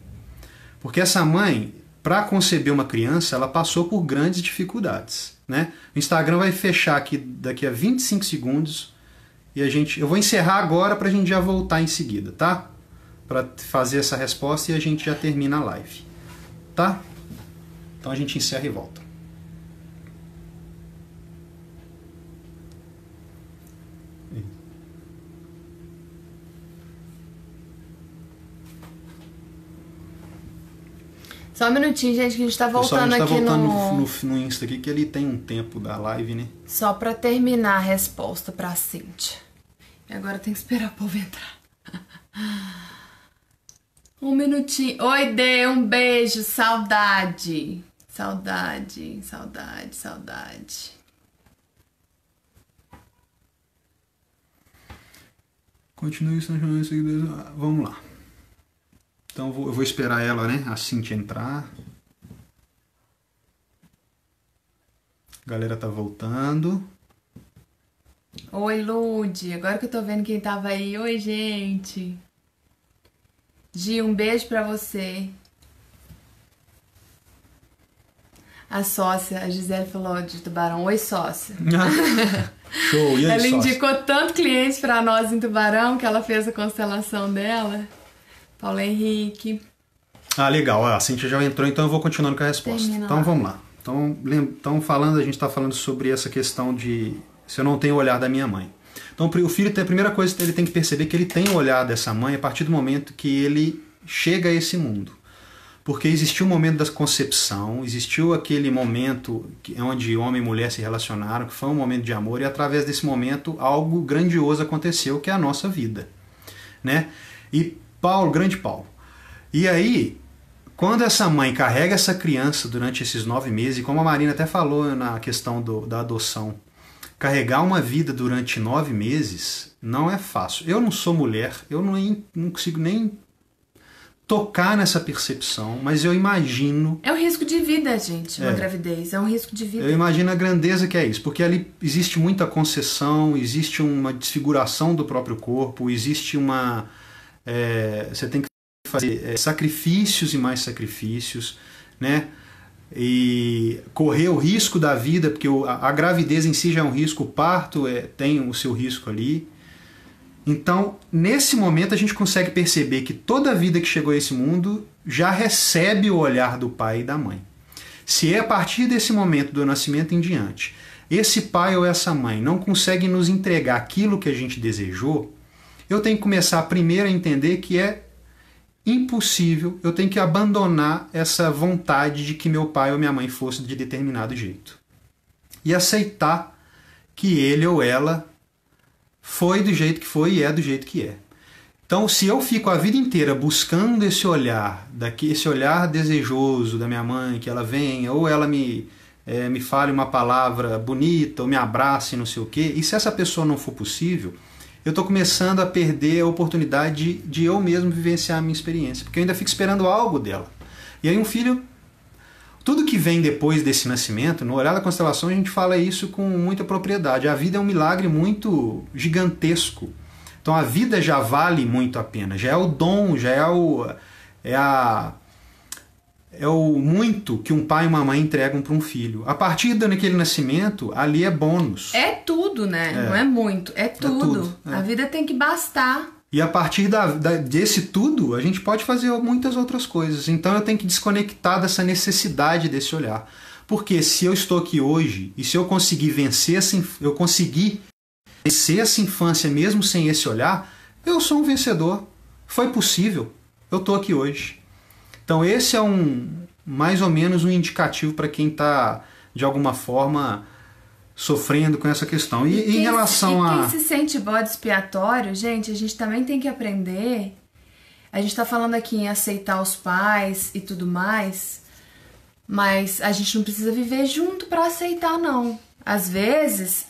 Porque essa mãe, para conceber uma criança, ela passou por grandes dificuldades, né? O Instagram vai fechar aqui daqui a 25 segundos e eu vou encerrar agora pra gente já voltar em seguida, tá? Pra fazer essa resposta e a gente já termina a live, tá? Então a gente encerra e volta. Só um minutinho, gente, que a gente tá Pessoal, voltando a gente tá aqui voltando no Insta aqui, que ele tem um tempo da live, né? Só pra terminar a resposta pra Cíntia. E agora tem que esperar o povo entrar. Um minutinho. Oi, Dê, um beijo. Saudade. Saudade, saudade, saudade. Continue isso. Vamos lá. Então eu vou esperar ela, né? A Cíntia entrar. A galera tá voltando. Oi, Lude. Agora que eu tô vendo quem tava aí. Oi, gente. Gi, um beijo pra você. A sócia, a Gisele falou de Tubarão. Oi, sócia. Show, e aí, ela sócia? indicou tanto cliente pra nós em Tubarão que ela fez a constelação dela. Paulo Henrique. Ah, legal. A Cíntia já entrou, então eu vou continuando com a resposta. Termina Então lá. vamos lá. Então a gente está falando sobre essa questão de se eu não tenho o olhar da minha mãe. Então o filho, a primeira coisa que ele tem que perceber é que ele tem o olhar dessa mãe a partir do momento que ele chega a esse mundo. Porque existiu o momento da concepção, existiu aquele momento onde homem e mulher se relacionaram, que foi um momento de amor, e através desse momento algo grandioso aconteceu, que é a nossa vida, né? E grande Paulo. E aí, quando essa mãe carrega essa criança durante esses 9 meses, e como a Marina até falou na questão da adoção, carregar uma vida durante 9 meses não é fácil. Eu não sou mulher, eu não consigo nem tocar nessa percepção, mas eu imagino... É um risco de vida, gente, uma gravidez. É um risco de vida. Eu imagino a grandeza que é isso, porque ali existe muita concessão, existe uma desfiguração do próprio corpo, existe uma... você tem que fazer sacrifícios e mais sacrifícios, né? E correr o risco da vida, porque a gravidez em si já é um risco, o parto tem o seu risco ali. Então, nesse momento a gente consegue perceber que toda a vida que chegou a esse mundo já recebe o olhar do pai e da mãe. Se é a partir desse momento do nascimento em diante, esse pai ou essa mãe não consegue nos entregar aquilo que a gente desejou, eu tenho que começar primeiro a entender que é impossível, eu tenho que abandonar essa vontade de que meu pai ou minha mãe fosse de determinado jeito. E aceitar que ele ou ela foi do jeito que foi e é do jeito que é. Então, se eu fico a vida inteira buscando esse olhar desejoso da minha mãe, que ela venha, ou ela me fale uma palavra bonita, ou me abrace, não sei o quê, e se essa pessoa não for possível, eu estou começando a perder a oportunidade de eu mesmo vivenciar a minha experiência, porque eu ainda fico esperando algo dela. E aí um filho, tudo que vem depois desse nascimento, no Olhar da Constelação a gente fala isso com muita propriedade. A vida é um milagre muito gigantesco. Então a vida já vale muito a pena, já é o dom, já é o muito que um pai e uma mãe entregam para um filho. A partir daquele nascimento, ali é bônus. É tudo, né? Não é muito, é tudo. A vida tem que bastar. E a partir desse tudo, a gente pode fazer muitas outras coisas. Então eu tenho que desconectar dessa necessidade desse olhar. Porque se eu estou aqui hoje, e se eu conseguir vencer essa infância mesmo sem esse olhar, eu sou um vencedor. Foi possível. Eu estou aqui hoje. Então esse é mais ou menos um indicativo para quem está, de alguma forma, sofrendo com essa questão. E em relação a... quem se sente bode expiatório, gente, a gente também tem que aprender. A gente está falando aqui em aceitar os pais e tudo mais, mas a gente não precisa viver junto para aceitar, não. Às vezes...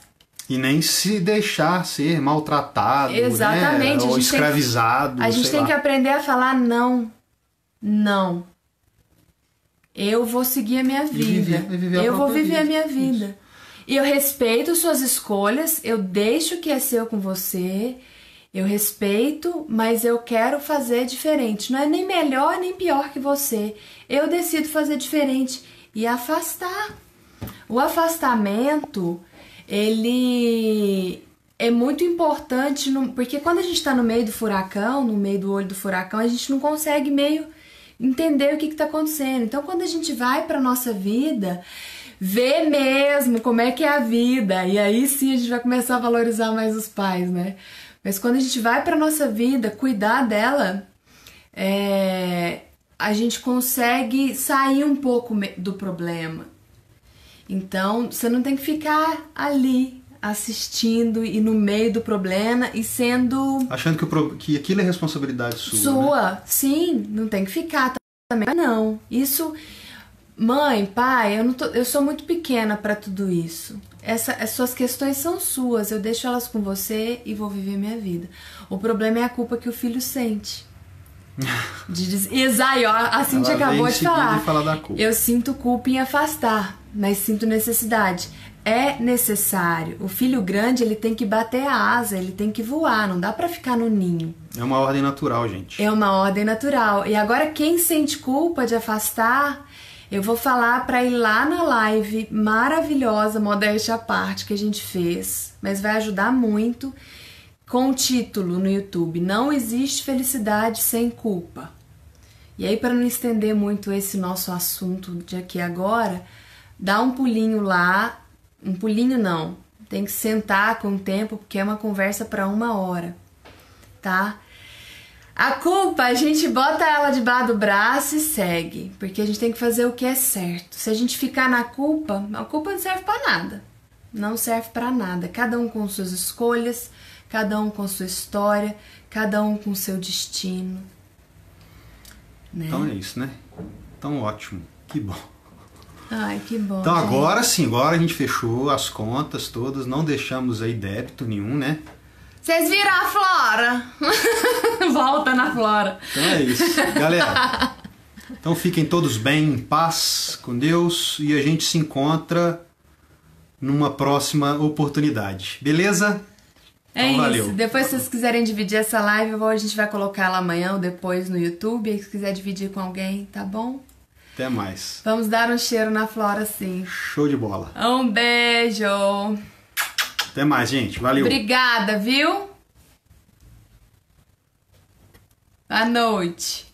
E nem se deixar ser maltratado, exatamente, né? Ou escravizado. A gente tem que aprender a falar não. Não. Eu vou seguir a minha vida. Eu vou viver a minha vida. Isso. E eu respeito suas escolhas, eu deixo o que é seu com você, eu respeito, mas eu quero fazer diferente. Não é nem melhor nem pior que você. Eu decido fazer diferente e afastar. O afastamento, ele é muito importante, porque quando a gente está no meio do furacão, no meio do olho do furacão, a gente não consegue meio entender o que está acontecendo. Então, quando a gente vai para nossa vida, ver mesmo como é que é a vida, e aí sim a gente vai começar a valorizar mais os pais, né? Mas quando a gente vai para nossa vida, cuidar dela, a gente consegue sair um pouco do problema. Então, você não tem que ficar ali assistindo e no meio do problema e sendo... Achando que aquilo é responsabilidade sua. Sua, né? sim, não tem que ficar também. Não, isso... Mãe, pai, eu sou muito pequena para tudo isso. As suas questões são suas, eu deixo elas com você e vou viver minha vida. O problema é a culpa que o filho sente. Exato, a Cintia acabou de falar. Da culpa. Eu sinto culpa em afastar, mas sinto necessidade. É necessário. O filho grande, ele tem que bater a asa, ele tem que voar, não dá pra ficar no ninho. É uma ordem natural, gente. É uma ordem natural. E agora quem sente culpa de afastar, eu vou falar pra ir lá na live maravilhosa, modéstia à parte, que a gente fez, mas vai ajudar muito, com o título no YouTube: Não existe felicidade sem culpa. E aí, para não estender muito esse nosso assunto de aqui agora, dá um pulinho lá. Um pulinho não, tem que sentar com o tempo, porque é uma conversa para 1 hora, tá? A culpa, a gente bota ela debaixo do braço e segue, porque a gente tem que fazer o que é certo. Se a gente ficar na culpa, a culpa não serve para nada. Não serve para nada. Cada um com suas escolhas, cada um com sua história, cada um com seu destino. Né? Então é isso, né? Então ótimo, que bom. Ai, que bom. Então agora sim, agora a gente fechou as contas todas, não deixamos aí débito nenhum, né? Vocês viram a Flora? Volta na Flora. Então é isso, galera. Então fiquem todos bem, em paz, com Deus, e a gente se encontra numa próxima oportunidade, beleza? É então, isso. Valeu. Depois, se vocês quiserem dividir essa live, a gente vai colocar ela amanhã ou depois no YouTube. E se quiser dividir com alguém, tá bom? Até mais. Vamos dar um cheiro na Flora, sim. Show de bola. Um beijo. Até mais, gente. Valeu. Obrigada, viu? Boa noite.